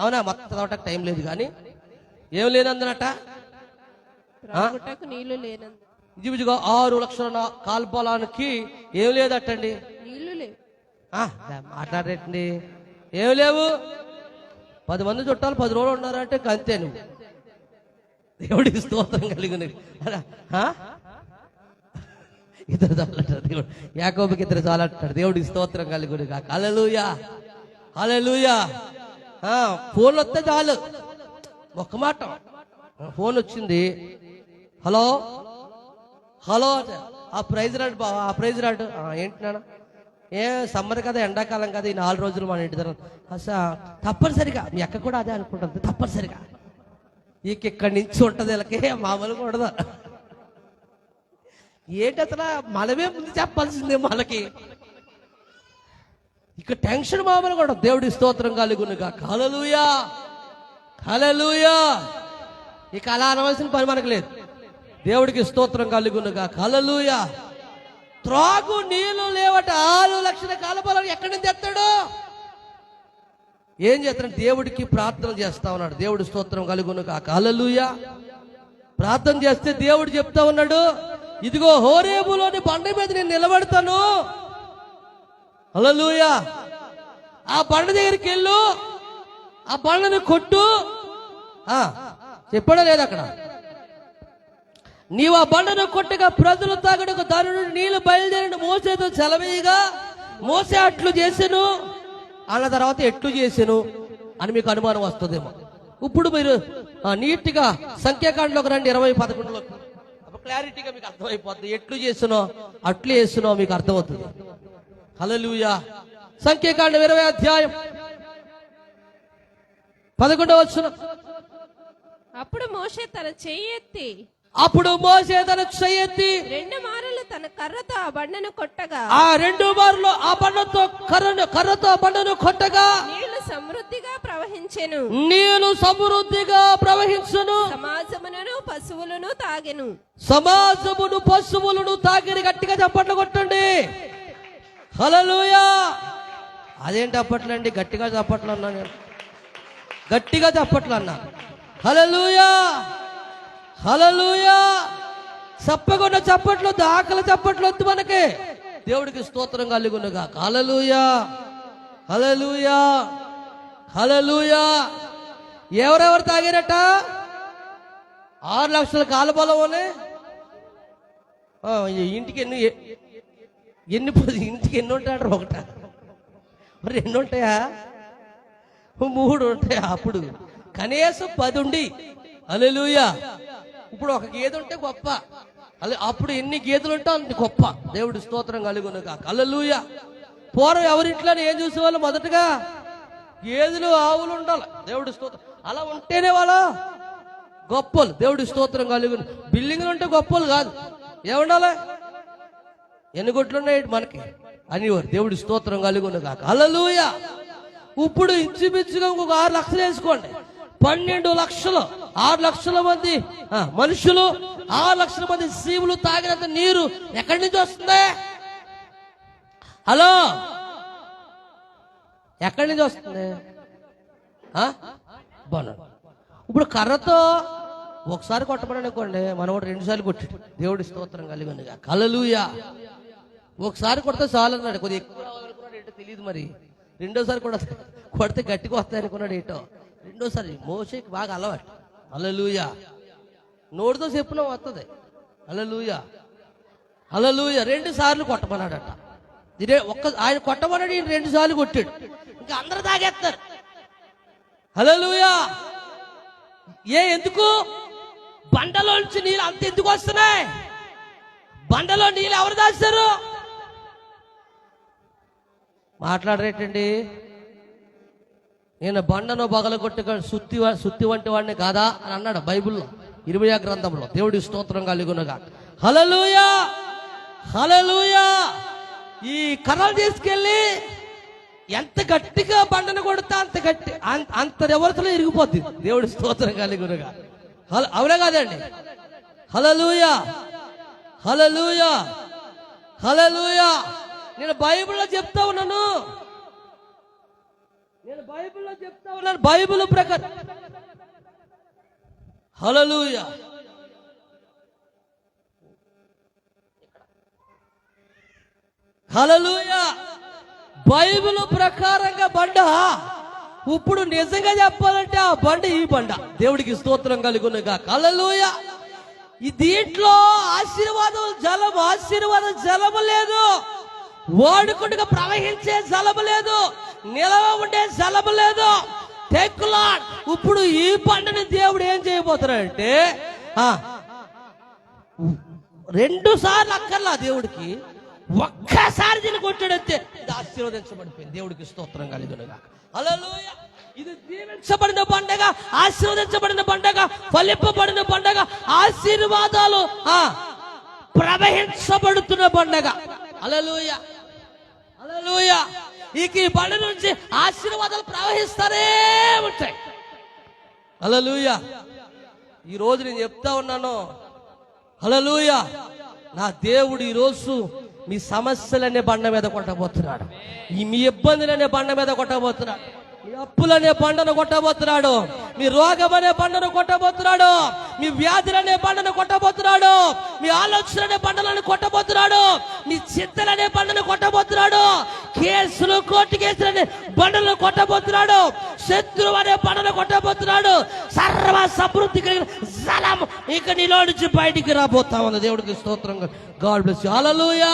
అవునా? మొత్తం టైం లేదు, కానీ ఏం లేనందునట, నీళ్లు లేనందు. ఇదిగో 6 లక్షల కాల్పలానికి ఏం లేదటండి, నీళ్లు లేవు. మాట్లాడేటండి, ఏం లేవు. 10 మంది చుట్టాలు 10 రోజులు ఉన్నారంటే అంతే. నువ్వు దేవుడికి స్తోత్రం కలిగినది. ఇద్దరు చాలంటారు దేవుడు, యాకోబుకి 2 చాలంటాడు. దేవుడికి స్తోత్రం కలిగినది కాక. హల్లెలూయా, హల్లెలూయా. ఫోన్లు వస్తే చాలు, ఒక్క మాట. ఫోన్ వచ్చింది, హలో హలో, ఆ ప్రైజ్ రాడు బావా, ఆ ప్రైజ్ రాడు. ఏంటి నాన్న? సమ్మర్ కదా, ఎండాకాలం కదా, ఈ 4 రోజులు మన ఇంటి దగ్గర తప్పనిసరిగా. మీ అక్క కూడా అదే అనుకుంటుంది, తప్పనిసరిగా ఇక్కడి నుంచి ఉంటుంది. వీళ్ళకి మామూలుగా ఉండదు. ఏంటి అసలు మనమే ముందు చెప్పాల్సిందే. మనకి ఇక టెన్షన్ మామూలుగా ఉండదు. దేవుడి స్తోత్రం కలుగునుగా. హల్లెలూయా, హల్లెలూయా. ఇక అలా అనవలసిన పని మనకు లేదు. దేవుడికి స్తోత్రం కలుగునుగా. హల్లెలూయా. త్రాగు నీళ్లు లేవట. 6 లక్షల కాలపాలను ఎక్కడి నుంచి తెస్తాడు? ఏం చేస్తాడు? దేవుడికి ప్రార్థన చేస్తా ఉన్నాడు. దేవుడి స్తోత్రం కలుగునుగా. హల్లెలూయా. ప్రార్థన చేస్తే దేవుడు చెప్తా ఉన్నాడు, ఇదిగో హోరేబులోని బండ మీద నేను నిలబడతాను. హల్లెలూయా. ఆ బండ దగ్గరికి వెళ్ళు, ఆ బండను కొట్టు. చెప్పడా లేదు అక్కడ? నీవు ఆ బండను కొట్టగా ప్రజలు తాగడకు దాని నుండి నీళ్లు బయలుదేరిన మోసేతో సెలవేయగా, మోసే అట్లు చేసాను అన్న తర్వాత ఎట్లు చేసాను అని మీకు అనుమానం వస్తుందేమో. ఇప్పుడు మీరు నీట్గా సంఖ్యాకాండంలోకి రండి, 20:11లో. క్లారిటీగా మీకు అర్థమైపోద్ది. ఎట్లు చేసినో అట్లు చేసినో మీకు అర్థమవుతుంది. హల్లెలూయా. సంఖ్యాకాండం 20వ అధ్యాయం 11వ వచనం. అప్పుడు మోషే తన చెయ్యి ఎత్తి 2 మారులు తన కర్రతో ఆ బండను కొట్టగా, ఆ 2 మారులు ఆ బండతో కర్రతో బండను కొట్టగా నీళ్లు సమృద్ధిగా ప్రవహించెను. నీళ్లు సమృద్ధిగా ప్రవహించును. సమాజమును పశువులను తాగెను. సమాజమును పశువులను తాగిని. గట్టిగా చప్పట్లు కొట్టండి. హల్లెలూయా. అదేంటి అప్పట్లండి? గట్టిగా చప్పట్లు అన్నా నేను. గట్టిగా చప్పట్లు అన్న. హల్లెలూయా, హల్లెలూయా. చెప్పకుండా చప్పట్లు, దాఖల చప్పట్లు వద్దు మనకి. దేవుడికి స్తోత్రం కలుగునుగా. హల్లెలూయా, హల్లెలూయా, హల్లెలూయా. ఎవరెవరు తాగారట? 6 లక్షల కాలబలం అని. ఇంటికి ఎన్ని ఉంటాడు? ఒకట, మరి ఎన్ని ఉంటాయా? 3 ఉంటాయా? అప్పుడు కనీసం 10 ఉండి. హల్లెలూయా. ఇప్పుడు ఒక గేదె ఉంటే గొప్ప. అప్పుడు ఎన్ని గేదెలు ఉంటే అంత గొప్ప. దేవుడి స్తోత్రం కలుగునుగా. హల్లెలూయా. పూర్వం ఎవరింట్లో ఏం చూసేవాళ్ళు? మొదటగా గేదెలు ఆవులు ఉండాలి. దేవుడి స్తోత్రం. అలా ఉంటేనే వాళ్ళ గొప్పలు. దేవుడి స్తోత్రం కలుగును. బిల్డింగ్లు ఉంటే గొప్పలు కాదు. ఏముండాలి? ఎన్ని గొట్లు ఉన్నాయి మనకి అనేవారు. దేవుడి స్తోత్రం కలుగునుగా. హల్లెలూయా. ఇప్పుడు ఇంచుమించుగా ఇంకొక 6 లక్షలు వేసుకోండి. 12 లక్షలు. 6 లక్షల మంది మనుషులు, 6 లక్షల మంది జీవులు తాగినంత నీరు ఎక్కడి నుంచి వస్తుంది? హలో, ఎక్కడి నుంచి వస్తుంది? ఇప్పుడు కర్రతో ఒకసారి కొట్టబడి అనుకోండి, మనవాడు 2 సార్లు కొట్టాడు. దేవుడి స్తోత్రం కలిగినగా. హల్లెలూయా. ఒకసారి కొడితే చాలు అన్నాడు. కొద్దిగా ఎక్కువ రావాలనుకున్నాడు ఏంటో తెలియదు. మరి 2వ సారి కొడితే గట్టిగా వస్తాయి అనుకున్నాడు ఏంటో. 2వ సారి మోషేకి బాగా అలవాటు. హల్లెలూయా. నోటితో చెప్పినా వస్తుంది. హల్లెలూయా, హల్లెలూయా. 2 సార్లు కొట్టమన్నాడట. ఆయన కొట్టమన్నాడు, ఈయన 2 సార్లు కొట్టాడు. ఇంకా అందరూ తాగేస్తారు. హల్లెలూయా. ఎందుకు? బండలోంచి నీళ్ళు అంత ఎందుకు వస్తున్నాయి? బండలో నీళ్ళు ఎవరు దాస్తారు? మాట్లాడరేటండి. నేను బండను బగలగొట్టుగా సుత్తి వంటి వాడిని కాదా అని అన్నాడు బైబిల్లో, 20వ గ్రంథంలో. దేవుడి స్తోత్రం కలుగునుగా. హల్లెలూయా, హల్లెలూయా. ఈ కర్రలు తీసుకెళ్ళి ఎంత గట్టిగా బండను కొడితే అంత ఎవరితో ఇరిగిపోద్ది. దేవుడి స్తోత్రం కలుగునుగా. అవునా కాదండి? హల్లెలూయా, హల్లెలూయా, హల్లెలూయా. నేను బైబిల్లో చెప్తా ఉన్నాను. బైబిల్ ప్రకారం. హల్లెలూయా. హల్లెలూయా. బైబిల్ ప్రకారంగా బండ. ఇప్పుడు నిజంగా చెప్పాలంటే ఆ బండ ఈ బండ. దేవుడికి స్తోత్రం కలుగునుగా. హల్లెలూయా. దీంట్లో ఆశీర్వాద జలము లేదు. వాడుకుంటూ ప్రవహించే జలము లేదు. నిలవ ఉండే జలము లేదు. టెక్లాడ్. ఇప్పుడు ఈ బండని దేవుడు ఏం చేయబోతున్నాడంటే 2 సార్లు అక్కర్లా దేవుడికి, ఒక్కసారి దీన్ని కొట్టాడంతే ఇది ఆశీర్వదించబడిపోయింది. దేవుడికి స్తోత్రం కలుగునుగా. హల్లెలూయా. ఇది దీవించబడిన పండగ, ఆశీర్వదించబడిన పండగ, ఫలింపబడిన పండగ, ఆశీర్వాదాలు ప్రవహించబడుతున్న పండగ. హల్లెలూయా, హల్లెలూయా. ఈ బండ నుంచి ఆశీర్వాదాలు ప్రవహిస్తారే ఉంటాయి. హల్లెలూయా. ఈ రోజు నేను చెప్తా ఉన్నాను. హల్లెలూయా. నా దేవుడు ఈరోజు మీ సమస్యలనే బండ మీద కొట్టబోతున్నాడు. మీ ఇబ్బందులనే బండ మీద కొట్టబోతున్నాడు. మీ అప్పులనే బండను కొట్టబోతున్నాడు. మీ రోగం అనే బండను కొట్టబోతున్నాడు. మీ వ్యాధులనే బండను కొట్టబోతున్నాడు. మీ ఆలోచననే బండలను కొట్టబోతున్నాడు. మీ చింతలనే బండను కొట్టబోతున్నాడు. కేసులు, కోర్టు కేసులనే బండలను కొట్టబోతున్నాడు. శత్రువు అనే బండను కొట్టబోతున్నాడు. సర్వ సమృద్ధి కలిగిన జలం ఇక నీలో నుంచి బయటికి రాబోతా ఉంది. దేవుడికి స్తోత్రం. God bless you. హల్లెలూయా.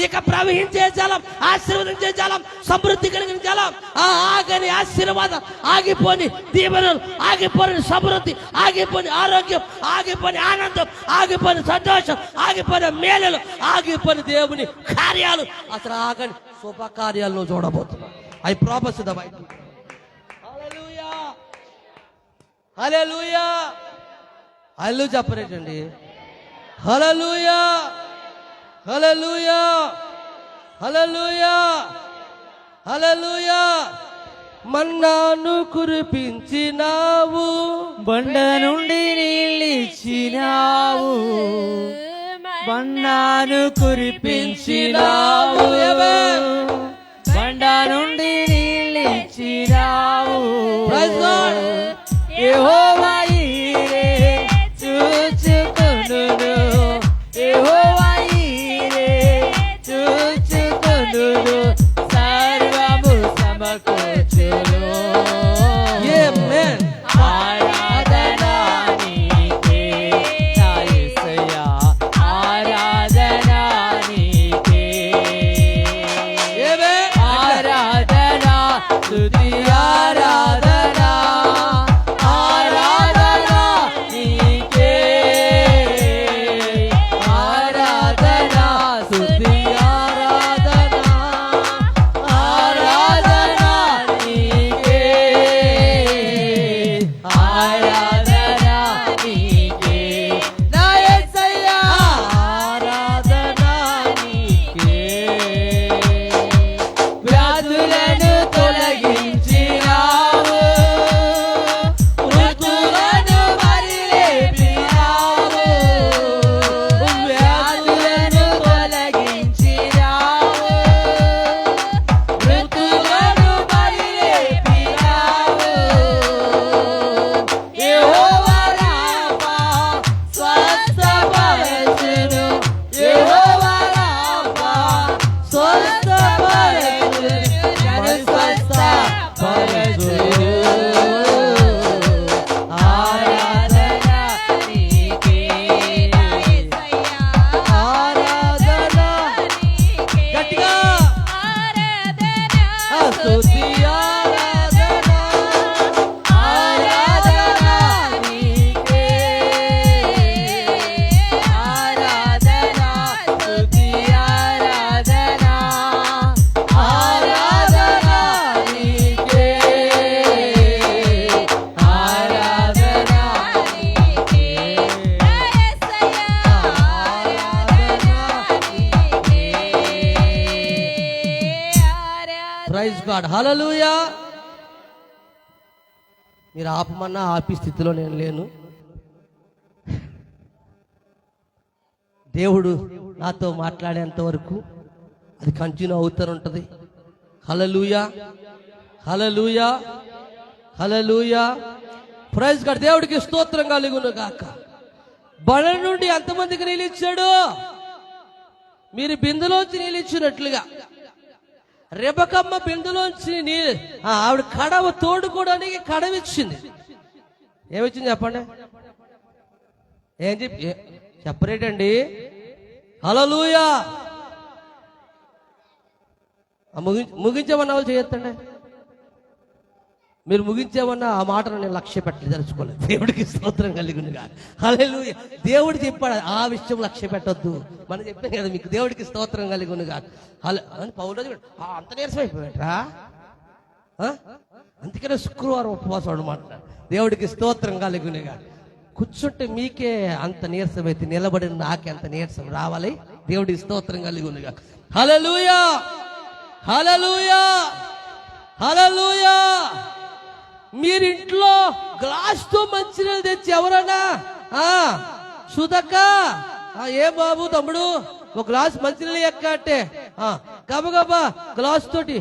ఇక ప్రవహించే జలం, ఆశీర్వదించే జలం, సమృద్ధి కలిగిన జలం, ఆగని ఆశీర్వాదం, ఆగిపోని దీవెనలు, ఆగిపోని సమృద్ధి, ఆగిపోని ఆరోగ్యం, ఆగిపోని ఆనందం, ఆగిపోని సంతోషం, ఆగిపోని మేలులు, ఆగిపోని దేవుని కార్యాలు, అసలు ఆగని శుభకార్యాలను చూడబోతున్నాం. I promise the Bible. హల్లెలూయా, హల్లెలూయా. హల్లెలూయా చెప్పరేటండి. హల్లెలూయా, హల్లెలూయా, హల్లెలూయా, హల్లెలూయా. మన్నాను కురిపించినావు, బండ నుండి నీళ్ళిచ్చినావు, మన్నాను కురిపించినావు, బండ నుండి నీళ్ళిచ్చినావు. చేశావు. Praise God. యెహోవా ఈరే చూచుకొనును, యెహోవా ఈరే చూచుకొనును, సర్వము సమకూర్చును. Amen. ఆరాధన నీకే నా యేసయ్యా, ఆరాధన నీకే. Amen. ఆరాధన స్తుతి ఆరాధన, ఆరాధన నీకే. ఆరాధన స్తుతి ఆరాధన, ఆరాధన నీకే. ఆరాధన నీకే నా యేసయ్యా, ఆరాధన నీకే. వ్యాధులను తొలగించినావు, మృతులను మరి లేపినావు. వ్యాధులను తొలగించినావు, మృతులను మరి లేపినావు. యెహోవా రాఫా స్వస్థపరచును, యెహోవా రాఫా స్వస్థపరచును, నన్ను స్వస్థపరచును. ఆరాధన నీకే నా యేసయ్యా, ఆరాధన గట్టిగా స్తుతి ఆరాధన, ఆరాధన నీకే. ఆరాధన స్తుతి ఆరాధన, ఆరాధన నీకే. ఆరాధన నీకే నా యేసయ్యా, ఆరాధన నీకే. Praise God. హల్లెలూయా. మీరు ఆపమన్నా ఆపి స్థితిలో నేను లేను. దేవుడు నాతో మాట్లాడేంత వరకు అది కంటిన్యూ అవుతూ ఉంటుంది. హల్లెలూయా, హల్లెలూయా, హల్లెలూయా. Praise God. దేవుడికి స్తోత్రం కలుగును గాక. బండ నుండి ఎంతమందికి నీళ్ళు ఇచ్చాడు? మీరు బిందులోంచి నీళ్ళు ఇచ్చినట్లుగా రెబకమ్మ బిందులోంచి నీళ్ళు ఆవిడ కడవ తోడుకోవడానికి కడవ ఇచ్చింది. ఏమిచ్చింది చెప్పండి? ఏం చెప్పరేటండి? హల్లెలూయా. ముగించేమన్నా వాళ్ళు చేయొద్దండి. మీరు ముగించేమన్నా ఆ మాటను నేను లక్ష్య పెట్టి తెలుసుకోలేదు. దేవుడికి స్తోత్రం కలిగినగా. హల్లెలూయా. దేవుడు చెప్పాడు ఆ విషయం లక్ష్య పెట్టొద్దు. మనం చెప్పాం కదా మీకు దేవుడికి స్తోత్రం కలిగినగా. అని పౌలు అంత నీరసమైపోయాట్రా, అందుకనే శుక్రవారం ఉపవాసం అనమాట. దేవుడికి స్తోత్రం కలిగినగా. కూర్చుంటే మీకే అంత నీరసమైతే నిలబడిన నాకే అంత నీరసం రావాలి. దేవుడికి స్తోత్రం కలిగినగా. హల్లెలూయా, హల్లెలూయా, హల్లెలూయా. మీరింట్లో గ్లాస్ తో మంచినీళ్ళు తెచ్చి ఎవరన్నా సుధక్క ఏ బాబు తమ్ముడు ఒక గ్లాస్ మంచినీళ్ళు ఎక్కటే గబగబా గ్లాస్ తోటి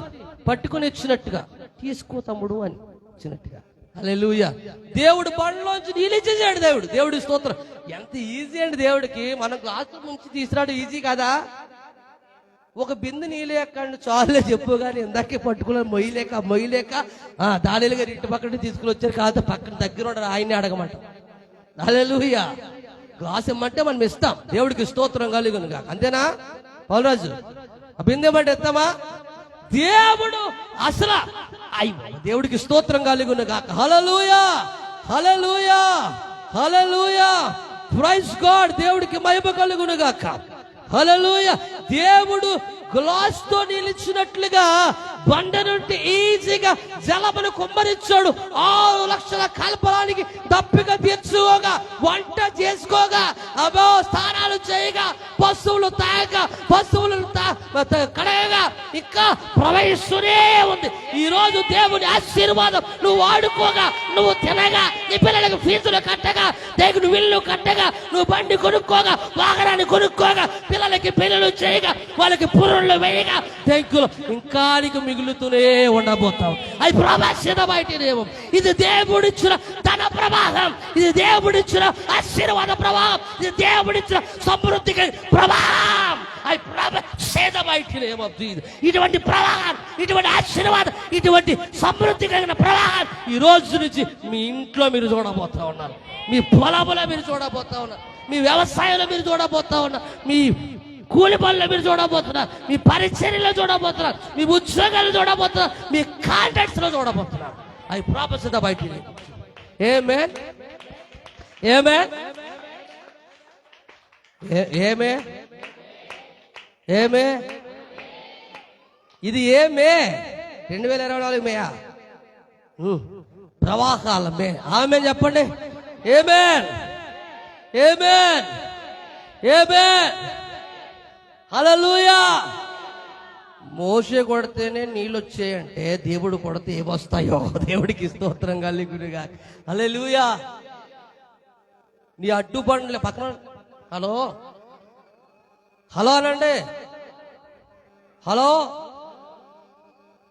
పట్టుకుని ఇచ్చినట్టుగా తీసుకో తమ్ముడు అని ఇచ్చినట్టుగా. హల్లెలూయా. దేవుడు బండ్లోంచి నీళ్ళు ఇచ్చేసాడు. దేవుడి స్తోత్రం. ఎంత ఈజీ అండి దేవుడికి. మనం గ్లాస్ నుంచి తీసుకురాడు ఈజీ కదా. ఒక బిందు నీళ్ళు ఎక్కండి చాలే చెప్పు కానీ ఇందాకే పట్టుకున్నాను మొయ్యలేక దానిలు గారు ఇంటి పక్కన తీసుకుని వచ్చారు కాదు పక్కన దగ్గర ఆయన్ని అడగమంట. హల్లెలూయా. గ్లాస్ ఇమ్మంటే మనం ఇస్తాం. దేవుడికి స్తోత్రం కలుగును గాక. అంతేనా పౌలరాజు? ఆ బిందె ఇమ్మంటే ఇస్తామా? దేవుడు అసలు దేవుడికి స్తోత్రం కలుగును గాక. హల్లెలూయా, హల్లెలూయా, హల్లెలూయా. Praise God. దేవుడికి మహిమ కలుగును గాక. హల్లెలూయా. దేవుడు గ్లాస్ తో నిలిచినట్లుగా బండ నుండి ఈజీగా జలమును కుమ్మరించాడు. 6 లక్షల కల్పనానికి దప్పిక తీర్చుకోగా, వంట చేసుకోగా, అబో స్నానాలు చేయగా, పశువులు తాగగా, పశువులు కడగగా ఇంకా ప్రవహిస్తూనే ఉంది. ఈ రోజు దేవుని ఆశీర్వాదం నువ్వు వాడుకోగా, నువ్వు తినగా, నీ పిల్లలకు ఫీజులు కట్టగా, దేవుని విల్లు కట్టగా, నువ్వు బండి కొనుక్కోగా, వాహనాన్ని కొనుక్కోగా, పిల్లలకి పెళ్ళిళ్ళు చేయగా, వాళ్ళకి పురుళ్ళు వేయగా, తెంకులు ఇంకా నీకు మిగులుతూనే ఉండబోతాం. అవి ప్రవేశితమైనదేమో. ఇది దేవుడిచ్చిన ధన ప్రవాహం, ఇది దేవుడిచ్చిన ఆశీర్వాద ప్రవాహం, ఇది దేవుడిచ్చిన సమృద్ధికి ప్రవాహం. అవి ప్రవేశితమైనదేమో. ఇటువంటి ప్రవాహం, ఇటువంటి ఆశీర్వాదం, ఇటువంటి సమృద్ధి కలిగిన ప్రవాహం ఈ రోజు నుంచి మీ ఇంట్లో మీరు చూడబోతా ఉన్నారు, మీ పొలంలో మీరు చూడబోతా ఉన్నారు, మీ వ్యవసాయంలో మీరు చూడబోతా ఉన్నారు, మీ కూలి పనులు మీరు చూడబోతున్నారు, మీ పరిచర్యలో చూడబోతున్నారు, మీ ఉద్యోగాలు చూడబోతున్నారు, మీ కాంటాక్ట్స్ లో చూడబోతున్నారు. అవి ప్రాపసిత బయట. ఆమేన్, ఆమేన్, ఆమేన్, ఆమేన్. ఇది ఏమే 2024 మేయా ప్రవాహాల మే. ఆమేన్ చెప్పండి. ఆమేన్, ఆమేన్, ఆమేన్. హల్లెలూయా. మోషే కొడితేనే నీళ్ళు వచ్చాయంటే దేవుడు కొడితే ఏమొస్తాయో దేవుడికి స్తోత్రం కలుగునుగా. హల్లెలూయా. నీ అడ్డుబండ్లే పక్కన హలో హలో అనండి. హలో,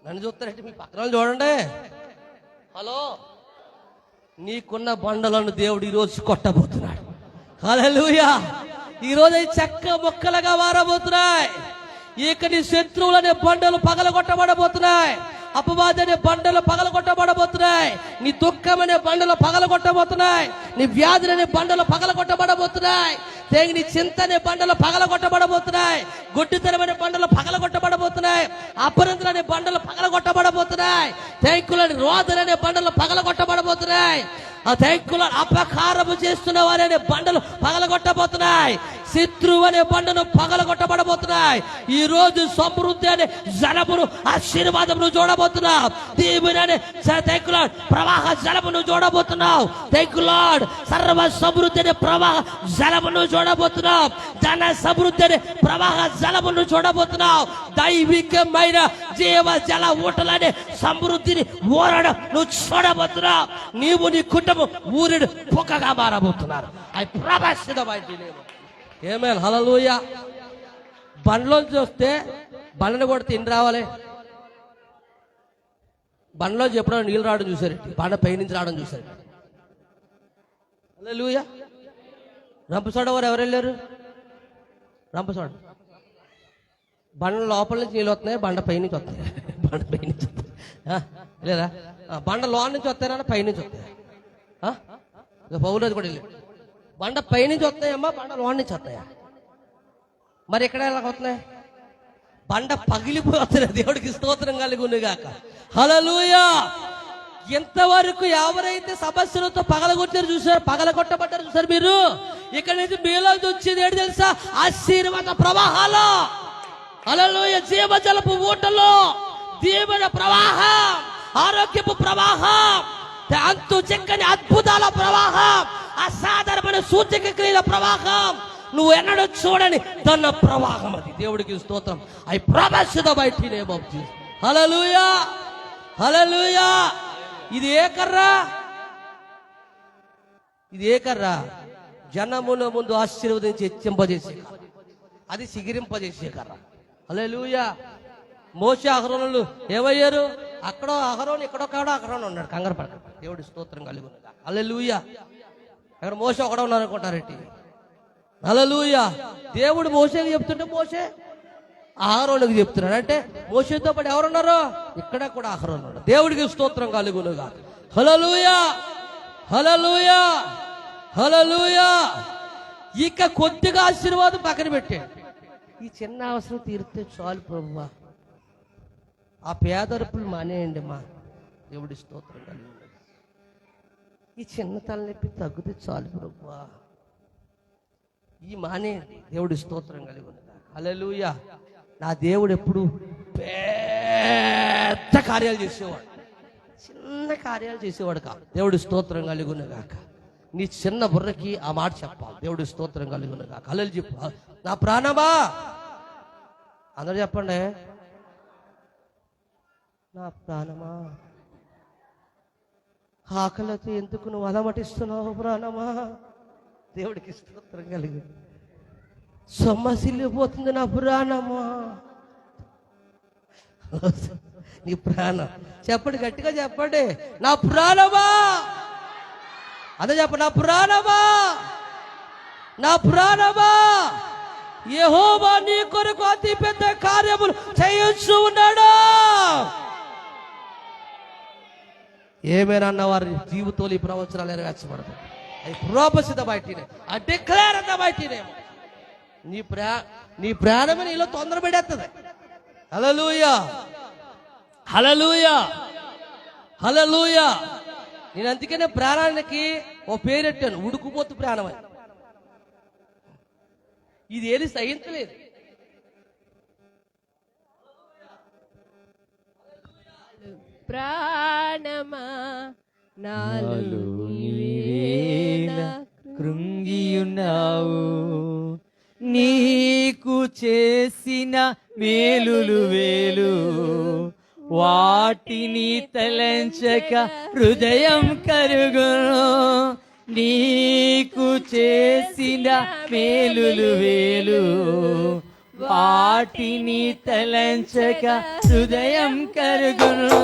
నన్ను చూస్తారంటే మీ పక్కన చూడండి. హలో, నీకున్న బండలను దేవుడు ఈరోజు కొట్టబోతున్నాడు. హల్లెలూయా. ఈరోజు అవి చెక్క మొక్కలుగా మారబోతున్నాయి. ఇక నీ శత్రువులనే బండలు పగలగొట్టబడబోతున్నాయి. అపవాది అనే బండలు పగలగొట్టబడబోతున్నాయి. నీ దుఃఖం అనే బండలు పగలగొట్టబోతున్నాయి. నీ వ్యాధులు అనే బండలు పగలగొట్టబడబోతున్నాయి. నీ చింత అనే బండలు పగలగొట్టబడబోతున్నాయి. గుడ్డితనం అనే బండలు పగలగొట్టబడబోతున్నాయి. అపరంతులు అనే బండలు పగలగొట్టబడబోతున్నాయి. తేంకులని రోదలు అనే బండలు పగలగొట్టబడబోతున్నాయి. ఆ తేంకుల అపకారము చేస్తున్న వారనే బండలు పగలగొట్టబోతున్నాయి. శత్రువు అనే బండను పగలగొట్టబడబోతున్నాయి. ఈ రోజు సమృద్ధి అనే జలమును ఆశీర్వాదమును చూడబోతున్నావు. దీవుని అనే తేంకులాడ్ ప్రవాహ జలమును చూడబోతున్నావు. తేంకులాడ్ సర్వ సమృద్ధి అనే ప్రవాహ జలమును చూడబోతున్నావు. ధన సమృద్ధి అనే ప్రవాహ జలమును చూడబోతున్నావు. దైవికమైన జీవ జల ఊటలనే సమృద్ధిని ఊరడం నువ్వు చూడబోతున్నావు. నీవు నీ కుటుంబం ఊరిడు పొక్కగా మారబోతున్నారు. అవి ప్రవేశితమైన ఏమేన్. హల్లెలూయా. బండ్లోంచి వస్తే బండను కొడితే ఎన్ని రావాలి? బండ్లోంచి ఎప్పుడో నీళ్ళు రావడం చూసారు, బండ పైనుంచి రావడం చూసారు. హల్లెలూయా. రంపసోడ వారు ఎవరు వెళ్ళారు? రంపసోడ బండ లోపల నుంచి నీళ్ళు వస్తున్నాయి, బండ పైనుంచి వస్తాయి. బండ పైనుంచి లేదా బండ లోన నుంచి వస్తాయన్నా పైనుంచి వస్తాయి. పౌరులు కూడా వెళ్ళి బండ పైనుంచి వస్తాయమ్మా, బండ లోన నుంచి వస్తాయా? మరి ఎక్కడ ఎలా వస్తున్నాయి? బండ పగిలిపోయి వస్తున్నాయి. దేవుడికి స్తోత్రం కలుగునుగాక. హల్లెలూయా. ఎంతవరకు ఎవరైతే సమస్యలతో పగలగొట్టారు చూసారు, పగలగొట్టబడ్డారు చూసారు మీరు. ఇక్కడ నుంచి మీలో వచ్చేది ఏంటి తెలుసా? ఆశీర్వాద ప్రవాహాలు. హల్లెలూయా. జీవజలపు ఊటలో దీవెన ప్రవాహం, ఆరోగ్యపు ప్రవాహం, అంతు చెక్కని అద్భుతాల ప్రవాహం, అసాధారణమైన సూచక క్రియల ప్రవాహం, నువ్వు ఎన్నడూ చూడని తన ప్రవాహం. అది దేవుడికి స్తోత్రం. అవి ప్రవేశిత బయట. హల్లెలూయా, హల్లెలూయా. ఇది ఏ కర్రా? ఇది ఏ కర్రా? జనముల ముందు ఆశీర్వదించి హెచ్చింపజేసే కర్ర. అది సిగిరింపజేసే కర్ర. హల్లెలూయా. మోషే అహరోనులు ఏమయ్యారు? అక్కడో అహరోను, ఇక్కడో కాడో అహరోను ఉన్నాడు. కంగారు పడ. దేవుడి స్తోత్రం కలిగి ఉన్నాడు. హల్లెలూయా. అక్కడ మోషే ఒకడే ఉన్నారు అనుకుంటారేంటి? హల్లెలూయా. దేవుడు మోషేకి చెప్తుంటే మోషే అహరోనుకి చెప్తున్నాడు. అంటే మోషేతో పాటు ఎవరున్నారు? ఇక్కడ కూడా అహరోను ఉన్నాడు. దేవుడికి స్తోత్రం కలుగునుగా. హల్లెలూయా, హల్లెలూయా, హల్లెలూయా. ఇక కొద్దిగా ఆశీర్వాదం పక్కన పెట్టాడు. ఈ చిన్న అవసరం తీరితే చాలు ప్రభువా, ఆ పేదరుపులు మానేయండి మా. దేవుడి స్తోత్రం కలిగి ఉన్నాడు. ఈ చిన్న తలనొప్పి తగ్గితే చాలు ప్రభువా, ఈ మానేయండి. దేవుడి స్తోత్రం కలిగి ఉన్నాడు. హల్లెలూయా. నా దేవుడు ఎప్పుడు పెద్ద కార్యాలు చేసేవాడు, చిన్న కార్యాలు చేసేవాడు కాదు. దేవుడి స్తోత్రం కలిగి ఉన్నగాక. నీ చిన్న బుర్రకి ఆ మాట చెప్పాలి. దేవుడి స్తోత్రం కలిగి ఉన్నగాక. హల్లెలూయా చెప్పు. నా ప్రాణమా, అందరూ చెప్పండి, నా ప్రాణమా ఆకలితో ఎందుకు నువ్వు అలమటిస్తున్నావు ప్రాణమా? దేవుడికి స్తోత్రం కలిగి. సొమ్మసిల్లిపోతుంది నా పురాణమా. నీ ప్రాణం. చెప్పండి, గట్టిగా చెప్పండి, నా ప్రాణమా. అదే చెప్పండి, నా ప్రాణమా, నా ప్రాణమా, యెహోవా నీ కొరకు అతి పెద్ద కార్యములు చేయొచ్చు ఉన్నాడు. ఏమైనా అన్న వారి జీవితంలో ఈ ప్రవచనాలు నెరవేర్చబడతాయి. I profess the mighty name, I declare the mighty name. నీ ప్రాణమే నీలో తొందర పెడేస్తుంది. హల్లెలూయా, హల్లెలూయా, హల్లెలూయా. నేను అందుకనే ప్రాణానికి ఓ పేరెట్టాను, ఉడుకుపోతు ప్రాణం అని. ఇది ఏది సహించలేదు. ప్రాణమా నాలో కృంగియున్నావు, నీకు చేసిన మేలులు వేలు, వాటిని తలంచక హృదయం కరుగును. నీకు చేసిన మేలులు వేలు, వాటిని తలంచక హృదయం కరుగును.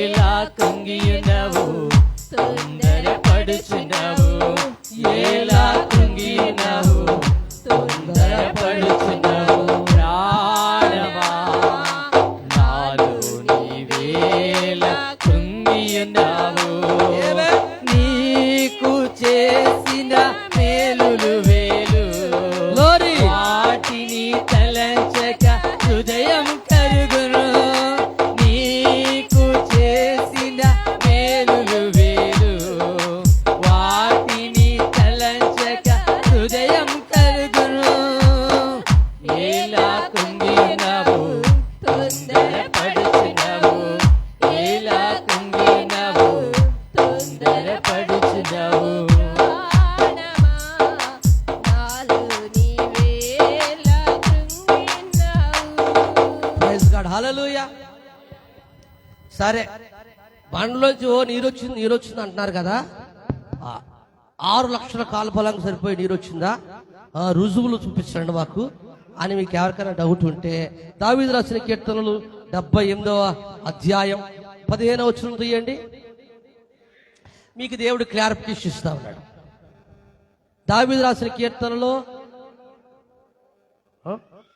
ఎలా కృంగియున్నావు, తొందరపడుచున్నావు, ఎలా కృంగియున్నావు, తొందరపడుచున్నావు. ప్రాణమా నాలో నీవేలా కృంగియున్నావు, నీకు చేసిన మేలులు వేలు, వాటిని తలంచక హృదయం కరుగును. నీకు చేసిన మేలులు వేలు, వాటిని తలంచక హృదయం కరుగును. ఎలా కృంగియున్నావు, తొందరపడుచున్నావు, ఎలా కృంగియున్నావు, తొందరపడుచున్నావు. హల్లెలూయా. సరే, బండ్లోంచి ఓ నీరు వచ్చింది అంటున్నారు కదా. 6 లక్షల కాలఫలంగా సరిపోయి నీరు వచ్చిందా? రుజువులు చూపించండి మాకు అని మీకు ఎవరికైనా డౌట్ ఉంటే దావీదు రాసిన కీర్తనలు 78వ అధ్యాయం 15వ వచనం తీయండి. మీకు దేవుడు క్లారిఫికేషన్ ఇస్తా ఉన్నాడు. దావీదు రాసిన కీర్తనలో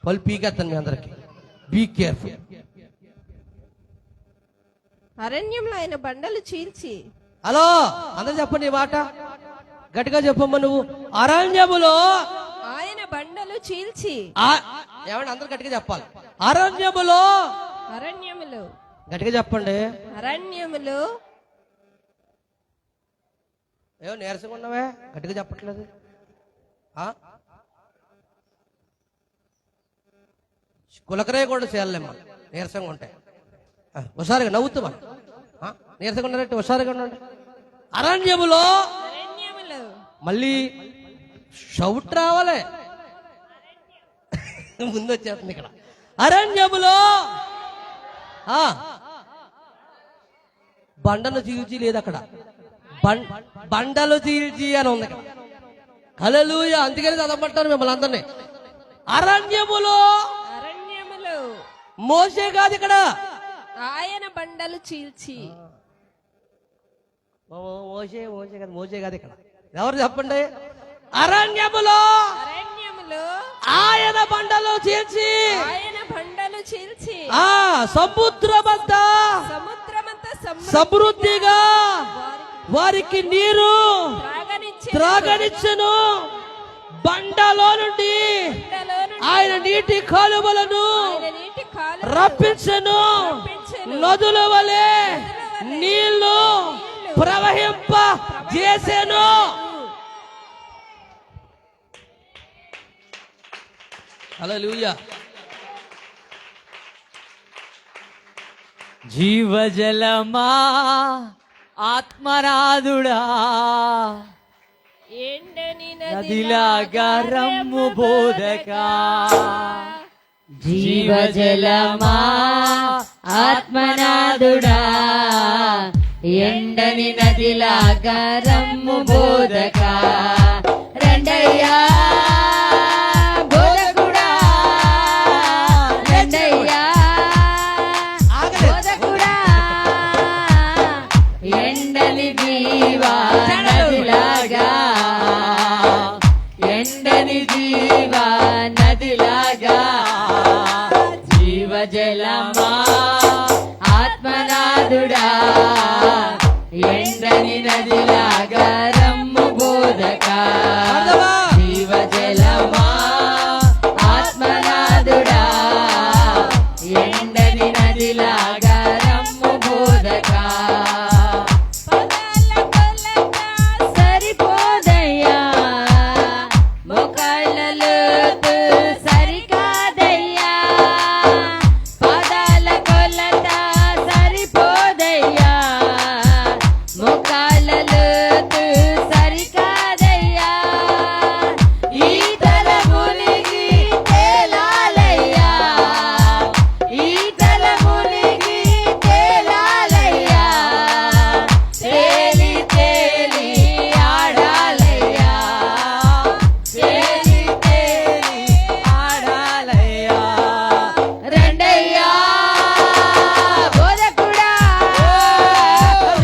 పలు పీకెత్తాను మీ అందరికి, బీ కేర్ఫుల్. అరణ్యంలో ఆయన బండలు చీల్చి. హలో, అందరూ చెప్పండి ఈ మాట గట్టిగా చెప్పమ్మా. నువ్వు అరణ్యములో ఆయన బండలు చీల్చి. ఏమండి, అందరు గట్టిగా చెప్పాలి. అరణ్యములో, అరణ్యములు గట్టిగా చెప్పండి. అరణ్యములు. ఏమో నీరసంగా ఉన్నావే, గట్టిగా చెప్పట్లేదు. కులకరే కూడా చేయాలేమ్మా నీరసంగా ఉంటాయి. హుషారుగా నవ్వుతామా, నీరసంగా ఉన్నారంటే హుషారుగా ఉండండి. అరణ్యములో, మళ్ళీ షౌట్ రావాలి, ముందు వచ్చేస్తుంది ఇక్కడ. అరణ్యములో బండలు చీల్చి లేదు అక్కడ, బండలు చీల్చి అని ఉంది ఇక్కడ. హల్లెలూయా. అందుకని చదవమంటారు మిమ్మల్ని అందరినీ. అరణ్యములో, అరణ్యములో మోసే కాదు ఇక్కడ, ఆయన బండలు చీల్చి. మోసే కాదు, మోసే కాదు ఇక్కడ. ఎవరు చెప్పండి? అరణ్యములో, అరణ్యములో ఆయన బండలు చీల్చి, ఆయన బండలు చీల్చి. సముద్రమంతా సమృద్ధిగా వారికి నీరు త్రాగనిచ్చెను. బండలో నుండి ఆయన నీటి కాలువలను రప్పించెను. నదుల వలె నీళ్లు ప్రవహింప చేసెను. హల్లెలూయా. జీవజలమా ఆత్మనాథుడా, ఎండని నదిలాగా రమ్ము బోధకా. జీవజలమా ఆత్మనాథుడా, ఎండని నదిలాగా రమ్ము బోధకా. రండయ్యా బోధకుడా, రండయ్యా బోధక అర్థమా? జీవజలమా ఆత్మనాథుడా ఎండని నదిలాగా రమ్ము బోధక సరిపోదయ్యా మోకాళ్ళ లోతు సరికాదయ్యా పదాల కొలత సరిపోదయ్యా మోకాళ్ళ లోతు సరికాదయ్యా ఈతల మునిగి తేలాలయ్యా ఈతల మునిగి తేలాలయ్యా తేలి తేలి ఆడాలయ్యా తేలి తేలి ఆడాలయ్యా రండయ్యా బోధకుడా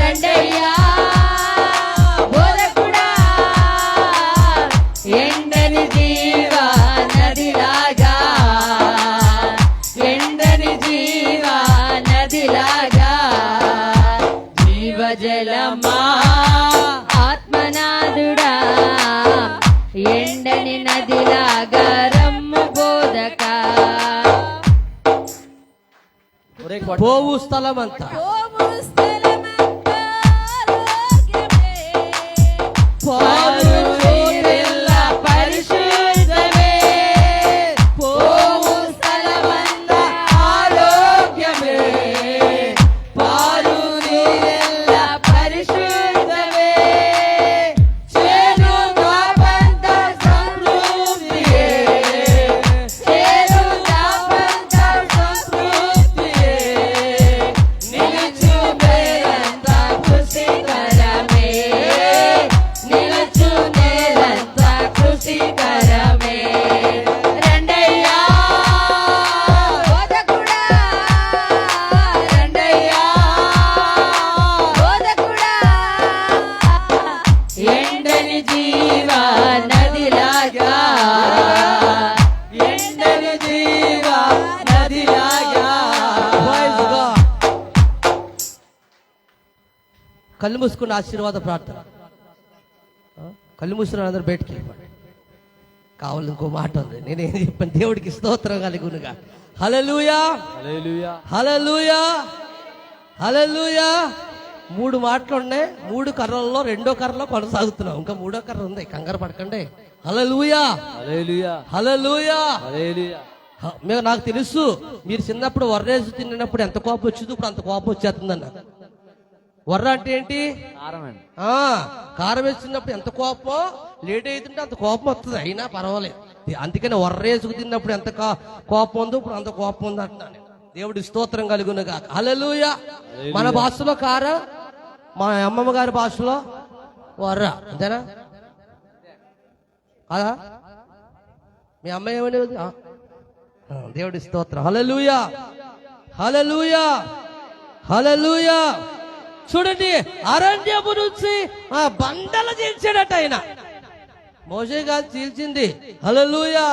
రండయ్యా బోధకుడా ఎండని జీవ నదిలాగా ఎండని జీవ నదిలాగా జీవజలమా ఆత్మనాథుడా ఎండని నదిలాగా రమ్ము బోధక పోవు స్థలం అంతా పాలు నీరెల్ల పరిశుద్ధమే పోవు స్థలమంతా ఆరోగ్యమే పాలు నీరెల్ల పరిశుద్ధమే చేను కాపంత సమృద్ధియే చేను కాపంత సమృద్ధియే నిలుచు మేరంత కృషికరమే నిలుచు నేలంత కృషికరమే రండయ్యా బోధకుడా రండయ్యా బోధకుడా ఎండని జీవ నదిలాగా ఎండని జీవ నదిలాగా Praise God. కళ్ళు మూసుకున్న ఆశీర్వాద ప్రార్థన. కళ్ళు మూసుకున్న అందరూ బయటికి వెళ్ళిపోండి. కావాలి ఇంకో మాట ఉంది, నేనేం చెప్పాను, దేవుడికి స్తోత్రం కలుగునుగా. హల్లెలూయా హల్లెలూయా హల్లెలూయా. 3 మాటలు ఉన్నాయి, 3 కర్రల్లో 2వ కర్రలో కొనసాగుతున్నాం. ఇంకా 3వ కర్ర ఉంది, కంగారు పడకండి. హల్లెలూయా హల్లెలూయా. నాకు తెలుసు మీరు చిన్నప్పుడు వర్రేసి తిన్నప్పుడు ఎంత కోపం వచ్చింది, ఇప్పుడు అంత కోపం వచ్చేస్తుందన్న. వర్ర అంటే ఏంటి? కారం వేసినప్పుడు ఎంత కోపం, లేట్ అవుతుంటే అంత కోపం వస్తుంది, అయినా పర్వాలేదు. అందుకని వర్రేసుకు తిన్నప్పుడు ఎంత కోపం ఉందో ఇప్పుడు అంత కోపం ఉంది అంటున్నాను. దేవుడి స్తోత్రం కలుగునుగా. హల్లెలూయా. మన భాషలో కార, మా అమ్మమ్మ గారి భాషలో వర్ర, అంతేనా? అదా మీ అమ్మాయి ఏమనేది? దేవుడి స్తోత్రం. హల్లెలూయా హల్లెలూయా హల్లెలూయా. చూడండి, అరణ్యము నుంచి బండలు చీల్చాడట ఆయన. మోషే గారు చీల్చింది. హల్లెలూయా.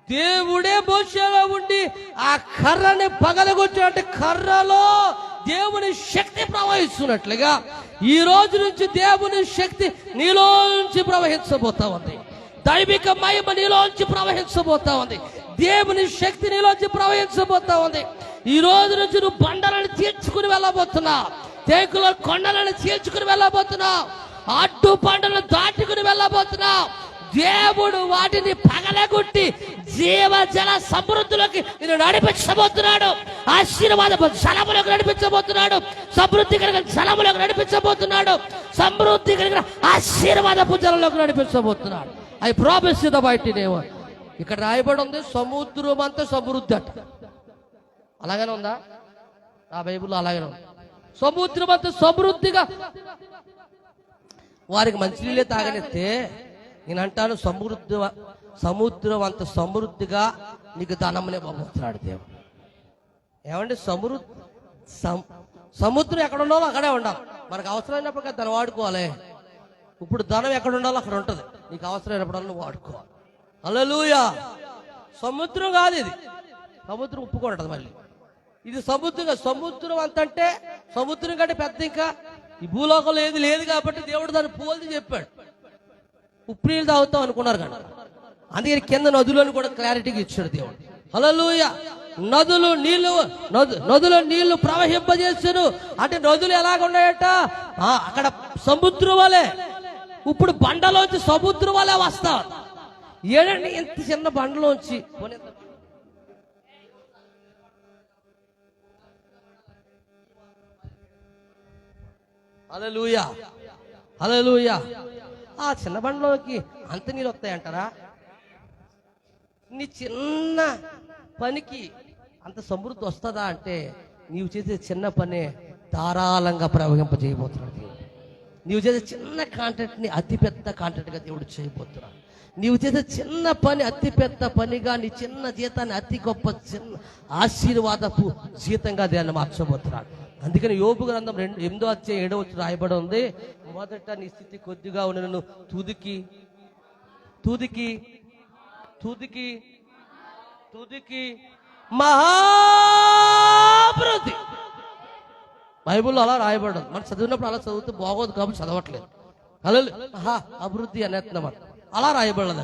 దేవుడే మోషేలో ఉండి ఆ కర్రని పగలగొట్టాడంటే కర్రలో దేవుని శక్తి ప్రవహిస్తున్నట్లుగా ఈ రోజు నుంచి దేవుని శక్తి నీలోంచి ప్రవహించబోతా ఉంది. దైవిక మహిమ నీలోంచి ప్రవహించబోతా ఉంది. దేవుని శక్తి నీలోంచి ప్రవహించబోతా ఉంది. ఈ రోజు నుంచి నువ్వు బండలను తీర్చుకుని వెళ్ళబోతున్నావు, తేకుల కొండలను తీర్చుకుని వెళ్ళబోతున్నావు, అడ్డు బండలను దాటుకుని వెళ్ళబోతున్నావు. దేవుడు వాటిని పగలగొట్టి జీవజల సమృద్ధిలోకి నేను నడిపించబోతున్నాడు. ఆశీర్వాదపు జలములకు నడిపించబోతున్నాడు. సమృద్ధి కలిగిన జలములకు నడిపించబోతున్నాడు. సమృద్ధి కలిగిన ఆశీర్వాదపు జలంలోకి నడిపించబోతున్నాడు. I promise you the mighty name. ఇక్కడ రాయబడి ఉంది సముద్రం అంతా సమృద్ధి అట. అలాగనే ఉందా? ఆ బైబిల్లో అలాగనే ఉంది. సముద్రం అంతా సమృద్ధిగా వారికి మంచినీళ్ళే తాగనిస్తే నేను అంటాను సముద్రం అంత సమృద్ధిగా నీకు ధనమునే పంపుతున్నాడు దేవుడు. ఏమంటే సముద్రం ఎక్కడ ఉండాలో అక్కడే ఉండాలి. మనకు అవసరమైనప్పుడు దాన్ని వాడుకోవాలి. ఇప్పుడు ధనం ఎక్కడ ఉండాలో అక్కడ ఉంటుంది. నీకు అవసరమైనప్పుడు నువ్వు వాడుకోవాలి. హల్లెలూయా. సముద్రం కాదు ఇది, సముద్రం ఉప్పుకుంటుంది. మళ్ళీ ఇది సముద్రం అంతంటే సముద్రం కంటే పెద్ద ఇంకా ఈ భూలోకంలో ఏది లేదు కాబట్టి దేవుడు దాన్ని పోల్చి చెప్పాడు. ఉప్పు నీళ్ళు తాగుతాం అనుకున్నారు కానీ అందుకని కింద నదులను కూడా క్లారిటీగా ఇచ్చాడు దేవుడు. హల్లెలూయా. నదుల నీళ్లు ప్రవహింపజేసారు. అంటే నదులు ఎలాగున్నాయట, అక్కడ సముద్రం వలె, ఇప్పుడు బండలోంచి సముద్రం వలె వస్తా. ఏడండి ఇంత చిన్న బండలోంచి హల్లెలూయా హల్లెలూయా. ఆ చిన్న బండలోకి అంత నీళ్ళు వస్తాయంటారా? నీ చిన్న పనికి అంత సమృద్ధి వస్తుందా అంటే నీవు చేసే చిన్న పనే ధారాళంగా ప్రవహింపజేయబోతున్నాడు దేవుడు. నీవు చేసే చిన్న కాంట్రాక్ట్ని అతిపెద్ద కాంట్రాక్ట్గా దేవుడు చేయబోతున్నాడు. నీవు చేసే చిన్న పని అతిపెద్ద పనిగా, నీ చిన్న జీతాన్ని అతి గొప్ప చిన్న ఆశీర్వాదపు జీతంగా దాన్ని మార్చబోతున్నాడు. అందుకని యోబు గ్రంథం 8:7 రాయబడి ఉంది, మొదట నీ స్థితి కొద్దిగా ఉన్నను తుదికి తుదికి తుదికి తుదికి మహాభివృద్ధి. బైబుల్లో అలా రాయబడదు. మనం చదివినప్పుడు అలా చదివితే బాగోదు కాబట్టి చదవట్లేదు. అలా అభివృద్ధి అనేస్తున్నాం, అలా రాయబడదు.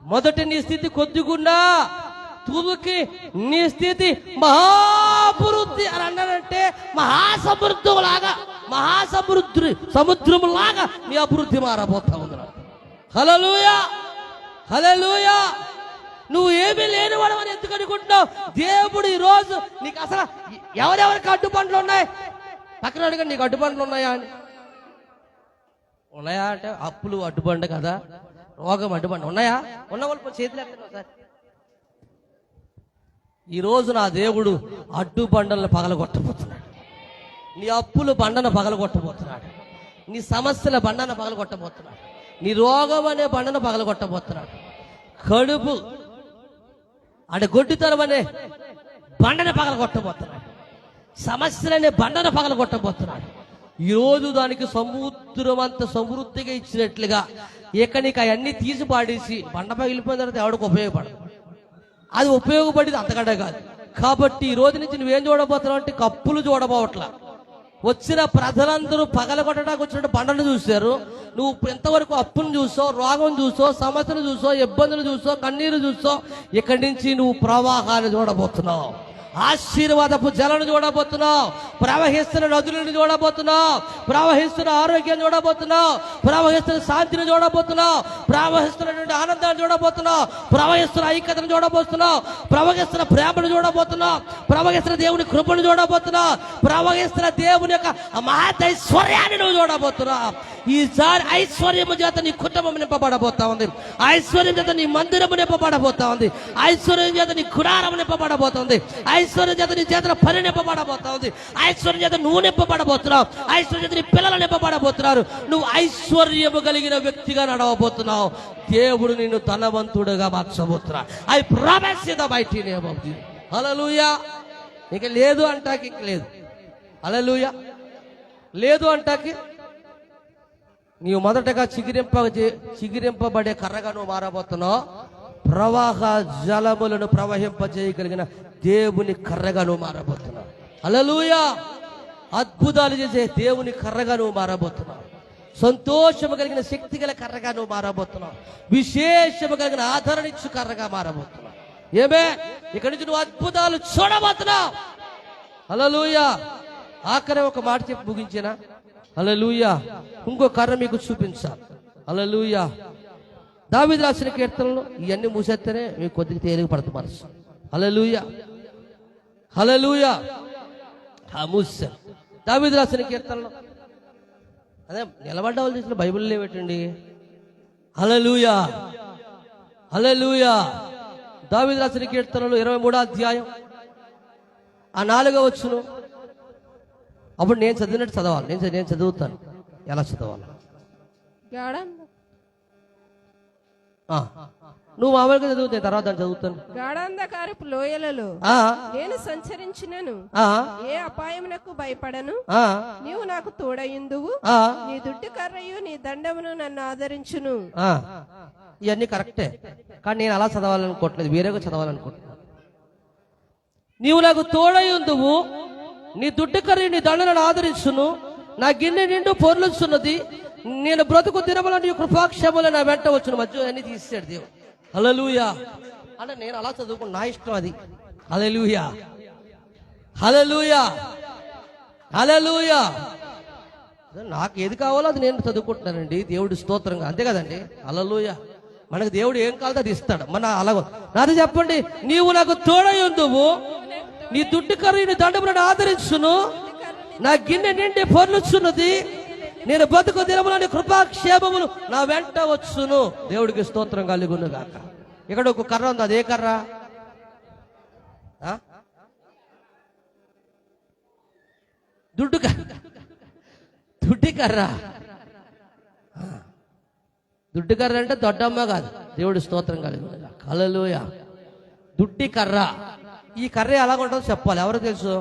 మొదట నీ స్థితి కొద్దిగుండా తుదికి నీ స్థితి మహాభివృద్ధి అని అన్నాడంటే సముద్రం లాగా నీ అభివృద్ధి మారబోతా ఉన్నాడు. హల్లెలూయా హల్లెలూయా. నువ్వు ఏమీ లేనివాడు అని ఎందుకు అనుకుంటున్నావు? దేవుడు ఈ రోజు నీకు అసలు ఎవరెవరికి అడ్డుబండ్లు ఉన్నాయి పక్కన అడగండి. నీకు అడ్డుబండ్లు ఉన్నాయా అని. ఉన్నాయా అంటే అప్పులు అడ్డుబండ కదా, రోగం అడ్డుబండ ఉన్నాయా? ఉన్న వాళ్ళు చేతులు ఎత్తండి సార్. ఈ రోజు నా దేవుడు అడ్డుబండలను పగలగొట్టబోతున్నాడు. నీ అప్పుల బండను పగలగొట్టబోతున్నాడు. నీ సమస్యల బండను పగలగొట్టబోతున్నాడు. నీ రోగం అనే బండను పగలగొట్టబోతున్నాడు. కడుపు అంటే గొడ్డితనం అనే బండను పగలగొట్టబోతున్నాడు. సమస్యలనే బండను పగలగొట్టబోతున్నాడు. ఈ రోజు దానికి సముద్రం అంత సమృద్ధిగా ఇచ్చినట్లుగా ఇక నీకు అవన్నీ తీసి పాడేసి బండ పగిలిపోయిన తర్వాత ఎవరికి ఉపయోగపడదు. అది ఉపయోగపడేది అంతకంటే కాదు. కాబట్టి ఈ రోజు నుంచి నువ్వేం చూడబోతున్నావు అంటే కప్పులు చూడబోవట్లా. వచ్చిన ప్రజలందరూ పగలగొట్టడానికి వచ్చినట్టు బండను చూశారు. నువ్వు ఎంతవరకు అప్పును చూసావు, రోగం చూసావు, సమస్యలు చూసావు, ఇబ్బందులు చూసావు, కన్నీరు చూసావు. ఇక్కడి నుంచి నువ్వు ప్రవాహాన్ని చూడబోతున్నావు. ఆశీర్వాదపు జలను చూడబోతున్నావు. ప్రవహిస్తున్న నదులను చూడబోతున్నావు. ప్రవహిస్తున్న ఆరోగ్యం చూడబోతున్నావు. ప్రవహిస్తున్న శాంతిని చూడబోతున్నావు. ప్రవహిస్తున్నటువంటి ఆనందాన్ని చూడబోతున్నావు. ప్రవహిస్తున్న ఐక్యతను చూడబోతున్నావు. ప్రవహిస్తున్న ప్రేమను చూడబోతున్నావు. ప్రవహిస్తున్న దేవుని కృపను చూడబోతున్నావు. ప్రవహిస్తున్న దేవుని యొక్క మహదైశ్వర్యాన్ని నువ్వు చూడబోతున్నావు. ఈసారి ఐశ్వర్యము చేత నీ కుటుంబం నింపబడబోతా ఉంది. ఐశ్వర్యం చేత నీ మందిరము నింపబడబోతా ఉంది. ఐశ్వర్యం చేత నీ గుడారం నింపబడబోతుంది. ఐశ్వర్యం చేత నీ చేతుల పని నింపబడబోతా ఉంది. ఐశ్వర్యం చేత నువ్వు నింపబడబోతున్నావు. ఐశ్వర్యం చేత నీ పిల్లలు నింపబడబోతున్నారు. నువ్వు ఐశ్వర్యము కలిగిన వ్యక్తిగా నడవబోతున్నావు. దేవుడు నిన్ను ధనవంతుడుగా మార్చబోతున్నాడు. I promise you the mighty name of Jesus. హల్లెలూయా. ఇక లేదు అంటాకి ఇంక లేదు. హల్లెలూయా. లేదు అంటాకి నీవు మొదటగా చిగిరింపబడే కర్రగా నువ్వు మారబోతున్నావు. ప్రవాహ జలములను ప్రవహింపజేయగలిగిన దేవుని కర్రగా నువ్వు మారబోతున్నావు. హల్లెలూయా. అద్భుతాలు చేసే దేవుని కర్రగా నువ్వు మారబోతున్నావు. సంతోషము కలిగిన శక్తి గల కర్రగా నువ్వు మారబోతున్నావు. విశేషము కలిగిన ఆదరణ ఇచ్చు కర్రగా మారబోతున్నావు. ఏమే ఇక్కడి నుంచి నువ్వు అద్భుతాలు చూడబోతున్నావు. హల్లెలూయా. ఆఖరి ఒక మాట చెప్పి ముగించిన. హల్లెలూయా. ఇంకో కర్ర మీకు చూపించాలి. హల్లెలూయా. దావీదు రాసిన కీర్తనలు ఇవన్నీ మూసేస్తేనే మీకు కొద్దిగా తేలిక పడుతుంది మనసు. హల్లెలూయా. హల్లెలూయా. మూసారు. దావీదు రాసిన కీర్తనలు అదే నిలబడ్డ వాళ్ళు చేసిన బైబిల్ లేవటండి. హల్లెలూయా. హల్లెలూయా. దావీదు రాసిన కీర్తనలు 23వ అధ్యాయం 4వ వచనం. అప్పుడు నేను చదివినట్టు చదవాలి. నేను చదువుతాను. ఎలా చదవాలి? నువ్వు మామూలుగా చదువుతాయి, తర్వాత దాన్ని చదువుతాను. గాఢాంధకారపు లోయలలో నేను సంచరించినను ఏ అపాయమునకు భయపడను. నీవు నాకు తోడయుందువు. నీ దుడ్డు కర్రయు నీ దండమును నన్ను ఆదరించును. ఇవన్నీ కరెక్టే, కానీ నేను అలా చదవాలనుకోవట్లేదు, వేరేగా చదవాలనుకుంటున్నాను. నీవు నాకు తోడయుందువు, నీ దుడ్డు కర్రయు నీ దండను ఆదరించును. నా గిన్నె నిండు పొర్లుచున్నది, నేను బ్రతుకు దినముల నీ కృపాక్షేమములు నా వెంట వచ్చును. మధ్య అన్ని తీసాడు దేవుడు. హల్లెలూయా. అంటే నేను అలా చదువుకుని నా ఇష్టం అది. హల్లెలూయా, హల్లెలూయా, హల్లెలూయా. నాకు ఏది కావాలో అది నేను చదువుకుంటున్నానండి, దేవుడి స్తోత్రంగా, అంతే కదండి. హల్లెలూయా. మనకు దేవుడు ఏం కావాలో అది ఇస్తాడు. మన అలాగ నాది చెప్పండి, నీవు నాకు తోడయుందువు, నీ దుడ్డు కర్రీ నీ దండములను ఆదరించును, నా గిన్నె నిండి పొర్లుచున్నది, నేను బతుకు దినములని కృపాక్షేమములు నా వెంట వచ్చును. దేవుడికి స్తోత్రం కలుగును గాక. ఇక్కడ ఒక కర్ర ఉంది, అదే కర్ర దుడ్డు కర్ర. దుడ్డు కర్ర అంటే దొడ్డమ్మ కాదు. దేవుడి స్తోత్రం కలుగును గాక. హల్లెలూయా. దుడ్డి కర్ర. ఈ కర్ర ఎలాగుంటుందో చెప్పాలి. ఎవరు తెలుసు?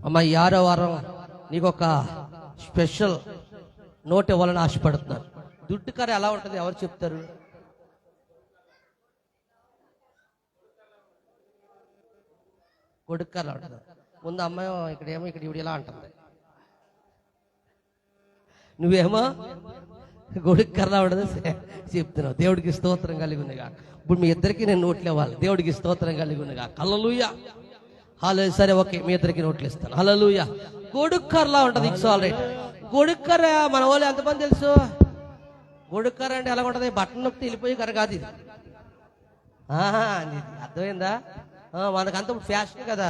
అమ్మ, ఈ 6వ వారం నీకు ఒక స్పెషల్ నోట్ ఇవ్వాలని ఆశపడుతున్నాను. దుడ్డు కర్ర ఎలా ఉంటుంది ఎవరు చెప్తారు? కొడుకు కర్ర ఉంటుంది. ముందు అమ్మాయి ఇక్కడేమో ఇక్కడ ఇవిడ ఇలా అంటుంది, నువ్వేమో కొడుకు కర్ర ఉండదు చెప్తున్నావు. దేవుడికి స్తోత్రం కలిగింది కాక. ఇప్పుడు మీ ఇద్దరికి నేను నోట్లు ఇవ్వాలి. దేవుడికి స్తోత్రం కలిగింది కాక. హల్లెలూయా. హలో, సరే, ఓకే, మీ ఇద్దరికి నోట్లు ఇస్తాను. హల్లెలూయా. గొడుగు కర్రలా ఉంటుంది. It's all right. గొడుగు కర్ర మన వాళ్ళు ఎంతమంది తెలుసు? గొడుగు కర్ర అంటే ఎలా ఉంటుంది? బట్టన్ నొక్కి వెళ్ళిపోయి కర్ర కాదు ఇది. అర్థమైందా? మనకంత ఫ్యాషన్ కదా.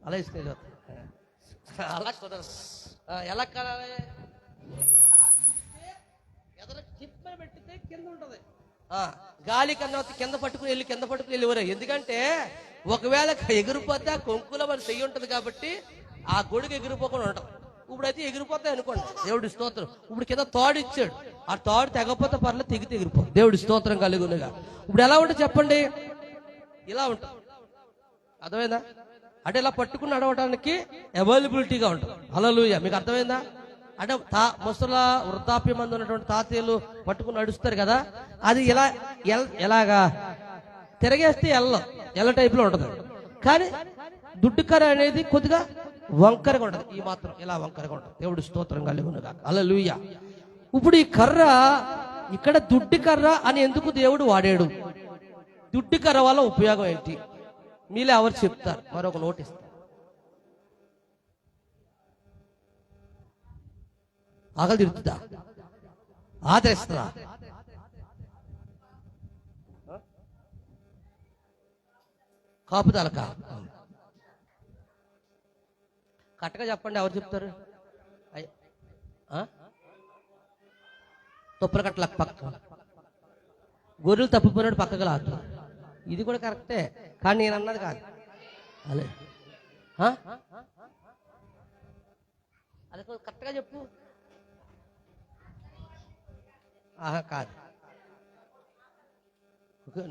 అలా ఇస్తే అలా ఎలా కరాలి? చిప్పని పెట్టితే కింద ఉంటుంది. గాలి కన్నా కింద పట్టుకుని వెళ్ళి వరే. ఎందుకంటే ఒకవేళ ఎగిరిపోతే ఆ కొంకులో మన చెయ్యి ఉంటుంది కాబట్టి ఆ గొడుగు ఎగిరిపోకుండా ఉంటుంది. ఇప్పుడైతే ఎగిరిపోతాయి అనుకోండి. దేవుడి స్తోత్రం. ఇప్పుడు కింద తాడు ఇచ్చాడు, ఆ తాడు తెగపోతే పర్లేదు, తెగితే ఎగిరిపోతుంది. దేవుడి స్తోత్రం కలుగునుగా. ఇప్పుడు ఎలా ఉంటుంది చెప్పండి? ఇలా ఉంటుంది. అర్థమైందా? అంటే ఇలా పట్టుకుని నడవడానికి అవైలబిలిటీగా ఉంటుంది. హల్లెలూయా. మీకు అర్థమైందా? అంటే ముసలా వృద్ధాప్యం మంది ఉన్నటువంటి తాతయ్యలు పట్టుకుని నడుస్తారు కదా, అది ఇలా ఎలాగా తిరగేస్తే ఎల్ల టైప్ లో ఉంటుంది. కానీ దుడ్డు కర్ర అనేది కొద్దిగా వంకరగా ఉంటుంది. ఈ మాత్రం ఇలా వంకరగా ఉంటుంది. దేవుడి స్తోత్రం కలుగునుగా. హల్లెలూయా. ఇప్పుడు ఈ కర్ర ఇక్కడ దుడ్డు కర్ర అని ఎందుకు దేవుడు వాడాడు? దుడ్డు కర్ర వల్ల ఉపయోగం ఏంటి? మీలో ఎవరు చెప్తారు? మరొక నోటీస్. ఆకలి తిరుగుతుందా? ఆదరిస్తుందా? కాపుదలక కట్టగా చెప్పండి, ఎవరు చెప్తారు? తొప్పుల కట్టల పక్క గొర్రెలు తప్పిపోయినట్టు పక్కగా లాగుతుంది. ఇది కూడా కరెక్టే, కానీ నేను అన్నది కాదు. అదే అదే కరెక్ట్గా చెప్పు. కాదు,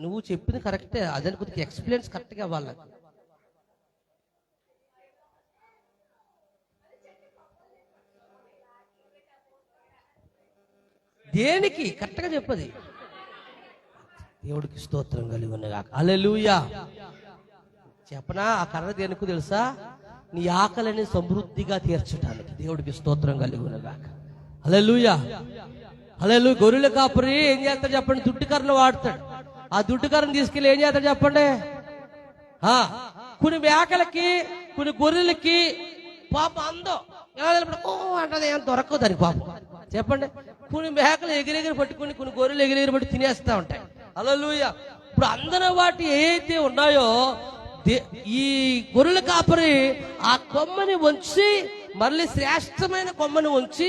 నువ్వు చెప్పింది కరెక్టే, అదే కొద్దిగా ఎక్స్ప్లెయిన్స్ కరెక్ట్గా ఇవ్వాలి. దేనికి కరెక్ట్గా చెప్పది? దేవుడికి స్తోత్రం కలిగి ఉన్నగాక. హల్లెలూయా. చెప్పనా? ఆ కర్ర దేనికి తెలుసా? నీ ఆకలిని సమృద్ధిగా తీర్చడానికి. దేవుడికి స్తోత్రం కలిగి ఉన్నగాక. హల్లెలూయా. హల్లెలూయా. గొర్రెల కాపరి ఏం చేస్తాడు చెప్పండి? దుడ్డు కర్రను వాడతాడు. ఆ దుడ్డు కర్రను తీసుకెళ్ళి ఏం చేస్తాడు చెప్పండి? కొన్ని మేకలకి కొన్ని గొర్రెలకి పాపం అందం ఎలా అంటే ఏం దొరకదు దానికి పాపం. చెప్పండి. కొన్ని మేకలు ఎగిరెగిరి పట్టుకుని కొన్ని గొర్రెలు ఎగిరెగిరి పట్టి తినేస్తా ఉంటాయి. హల్లెలూయా. ఇప్పుడు అందరూ వాటి ఏదైతే ఉన్నాయో ఈ గొర్రెల కాపరి ఆ కొమ్మని ఉంచి మళ్ళీ శ్రేష్టమైన కొమ్మని ఉంచి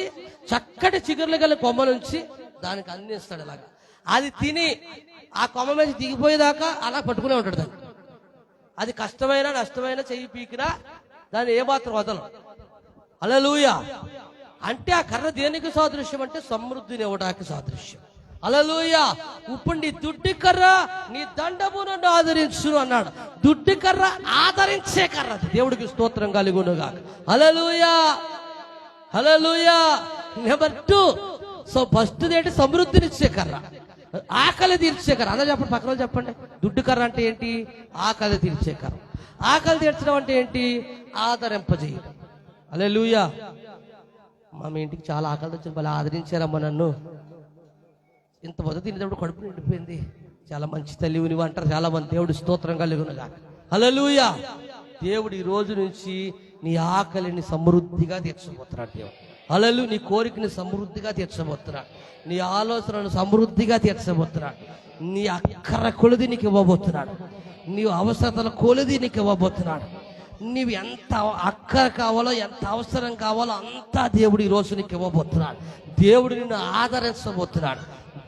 చక్కటి చిగుర్లు గల కొమ్మని ఉంచి దానికి అందిస్తాడు. అలాగా అది తిని ఆ కొమ్మ మీద దిగిపోయేదాకా అలా పట్టుకునే ఉంటాడు దాన్ని. అది కష్టమైన నష్టమైన చెయ్యి పీకినా దాన్ని ఏమాత్రం వదలం. హల్లెలూయా. అంటే ఆ కర్ర దేనికి సాదృశ్యం అంటే సమృద్ధిని ఇవ్వడానికి సాదృశ్యం. హల్లెలూయా. ఇప్పుడు నీ దుడ్డు కర్ర నీ దండము నన్ను ఆదరించును అన్నాడు. దుడ్డు కర్ర ఆదరించే కర్ర. దేవుడికి స్తోత్రం కలుగునుగా. హల్లెలూయా. హల్లెలూయా. నెంబర్ 2, సో ఫస్ట్ ఏంటి? సమృద్ధినిచ్చే కర్ర, ఆకలి తీర్చే కర్ర. అలా చెప్పండి, పక్కన చెప్పండి. దుడ్డు కర్ర అంటే ఏంటి? ఆకలి తీర్చే కర్ర. ఆకలి తీర్చడం అంటే ఏంటి? ఆదరింపజేయడం. హల్లెలూయా. మా ఇంటికి చాలా ఆకలి తెచ్చిన వాళ్ళు ఆదరించారమ్మా నన్ను. ఇంత మొదటి తినేటప్పుడు కడుపు నిండిపోయింది. చాలా మంచి తల్లివి నువ్వు అంటారు చాలా మంది. దేవుడి స్తోత్రం కలుగునుగా. హల్లెలూయా. దేవుడు ఈ రోజు నుంచి నీ ఆకలిని సమృద్ధిగా తీర్చబోతున్నాడు దేవుడు. హల్లెలూయా. నీ కోరికని సమృద్ధిగా తీర్చబోతున్నాడు. నీ ఆలోచనను సమృద్ధిగా తీర్చబోతున్నాడు. నీ అక్కర కొలిది నీకు ఇవ్వబోతున్నాడు. నీ అవసరతల కొలిది నీకు ఇవ్వబోతున్నాడు. నీవు ఎంత అక్కర కావాలో, ఎంత అవసరం కావాలో అంతా దేవుడు ఈ రోజు నీకు ఇవ్వబోతున్నాడు. దేవుడు నిన్ను ఆదరించబోతున్నాడు.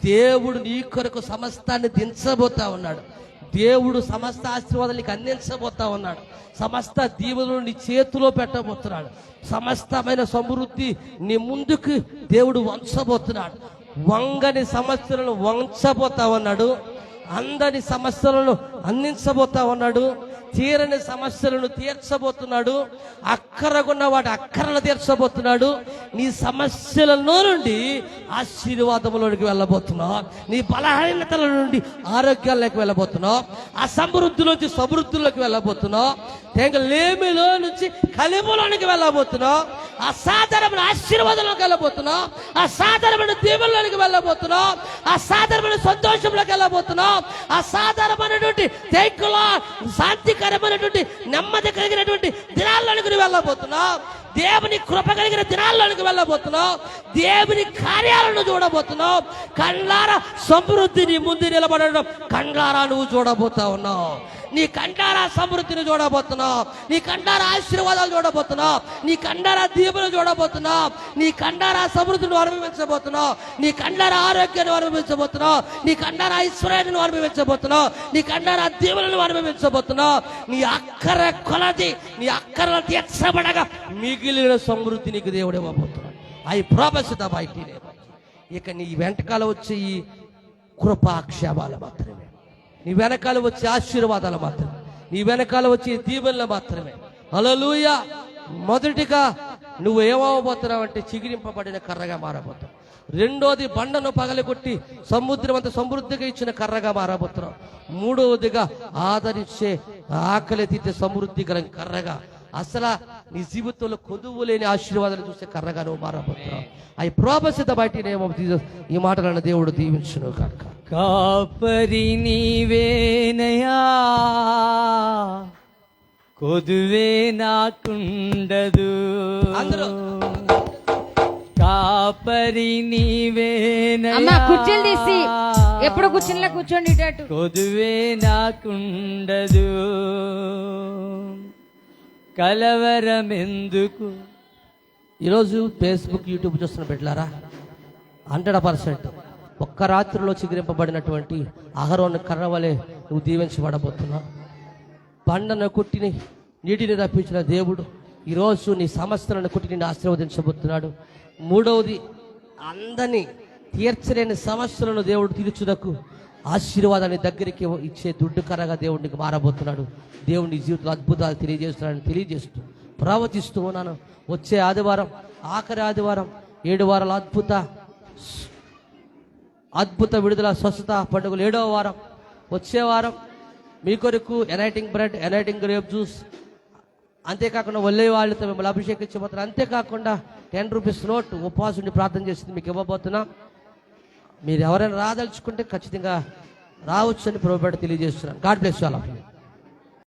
దేవుడు నీ కొరకు సమస్తాన్ని దించబోతా ఉన్నాడు. దేవుడు సమస్త ఆశీర్వాదాలు నీకు అందించబోతా ఉన్నాడు. సమస్త దీవెనలు నీ చేతిలో పెట్టబోతున్నాడు. సమస్తమైన సమృద్ధి నీ ముందుకు దేవుడు వంచబోతున్నాడు. వంగని సమస్యలను వంచబోతా ఉన్నాడు. అందని సమస్యలను అందించబోతా ఉన్నాడు. తీరని సమస్యలను తీర్చబోతున్నాడు. అక్కరగున్న వాటి అక్కరలు తీర్చబోతున్నాడు. నీ సమస్యలలో నుండి ఆశీర్వాదములోనికి వెళ్ళబోతున్నావు. నీ బలహీనతల నుండి ఆరోగ్యాల్లోకి వెళ్ళబోతున్నావు. అసమృద్ధిలోంచి సమృద్ధిలోకి వెళ్ళబోతున్నావు. లేమిలో నుంచి కలిములోనికి వెళ్ళబోతున్నావు. అసాధారణమైన ఆశీర్వాదంలోకి వెళ్ళబోతున్నావు. అసాధారణమైన దీవెనలోనికి వెళ్ళబోతున్నావు. అసాధారణమైన సంతోషంలోకి వెళ్ళబోతున్నావు. అసాధారణమైనటువంటి శాంతికరమైనటువంటి నెమ్మది కలిగినటువంటి దినాల్లోనికి వెళ్ళబోతున్నావు. దేవుని కృప కలిగిన దినాల్లోనికి వెళ్ళబోతున్నావు. దేవుని కార్యాలను చూడబోతున్నావు. కండ్లారా సమృద్ధి నీ ముందు నిలబడడం కండ్లారా నువ్వు చూడబోతా ఉన్నావు. నీ కండారా సమృద్ధిని చూడబోతున్నావు. నీ కండారా ఆశీర్వాదాలు చూడబోతున్నావు. నీ కండారా దీవులు చూడబోతున్నావు. నీ కండారా సమృద్ధిని అనుభవించబోతున్నావు. నీ కండారా ఆరోగ్యాన్ని అనుభవించబోతున్నావు. నీ కండారా ఐశ్వర్యాన్ని అనుభవించబోతున్నావు. నీ కండారా దీవులను అనుభవించబోతున్నావు. నీ అక్కర కొలది నీ అక్కరలు తీర్చబడగా మిగిలిన సమృద్ధి నీకు దేవుడు ఇవ్వబోతున్నాడు. అవి ప్రాపసిత బయట. ఇక నీ వెంటకాల వచ్చే ఈ కృపాక్షేమాలు మాత్రమే. నీ వెనకాల వచ్చే ఆశీర్వాదాలు మాత్రమే. నీ వెనకాల వచ్చే దీవెనలు మాత్రమే. హల్లెలూయా. మొదటిగా నువ్వు ఏమవబోతున్నావు అంటే చిగిరింపబడిన కర్రగా మారబోతున్నావు. రెండోది బండను పగలగొట్టి సముద్రం అంత సమృద్ధిగా ఇచ్చిన కర్రగా మారబోతున్నావు. మూడవదిగా ఆదరించే ఆకలి తీర్చే సమృద్ధి గల కర్రగా, అసలు నీ జీవితంలో కొదువు లేని ఆశీర్వాదాలు చూసే కర్రగా నువ్వు మారబోతున్నావు. అవి ప్రోపసిత బయట ఈ మాటలను దేవుడు దీవించును కాక. కాపరి నీవేనయా, కొదువే నాకుండదు. అందరూ కాపరి నీవేనయా. అమ్మా కుర్చీలు తీసి ఎప్పుడు కూర్చునిలా కూర్చోండి. ఇటు కొదువే నాకుండదు. కలవరమెందుకు. ఈరోజు ఫేస్బుక్, యూట్యూబ్ చూస్తున్న బిడ్డలారా, 100% ఒక్క రాత్రిలో చిగురింపబడినటువంటి అహరోను కర్ర వలె నువ్వు దీవించబడబోతున్నావు. బండను కొట్టిని నీటిని రప్పించిన దేవుడు ఈరోజు నీ సమస్యలను కొట్టి నిన్ను ఆశీర్వదించబోతున్నాడు. మూడవది, అందని తీర్చలేని సమస్యలను దేవుడు తీర్చుటకు ఆశీర్వాదాన్ని దగ్గరికి ఇచ్చే దుడ్డు కర్రగా దేవుడికి మారబోతున్నాడు. దేవుని జీవితంలో అద్భుతాలు తెలియజేస్తున్నాడని తెలియజేస్తూ ప్రవచిస్తూ ఉన్నాను. వచ్చే ఆదివారం, ఆఖరి ఆదివారం, 7 వారాల అద్భుత విడుదల స్వస్థత పండుగలు 7వ వారం. వచ్చే వారం మీ కొరకు ఎనైటింగ్ బ్రెడ్, ఎనైటింగ్ గ్రేప్ జ్యూస్, అంతేకాకుండా ఒల్లే వాళ్ళతో మిమ్మల్ని అభిషేకించబోతున్నారు. అంతేకాకుండా 10 రూపీస్ నోట్ ఉపవాసం ఉండి ప్రార్థన చేసింది మీకు ఇవ్వబోతున్నా. మీరు ఎవరైనా రాదలుచుకుంటే ఖచ్చితంగా రావచ్చు అని ప్రభువు తెలియజేస్తున్నాను. God bless you all of you.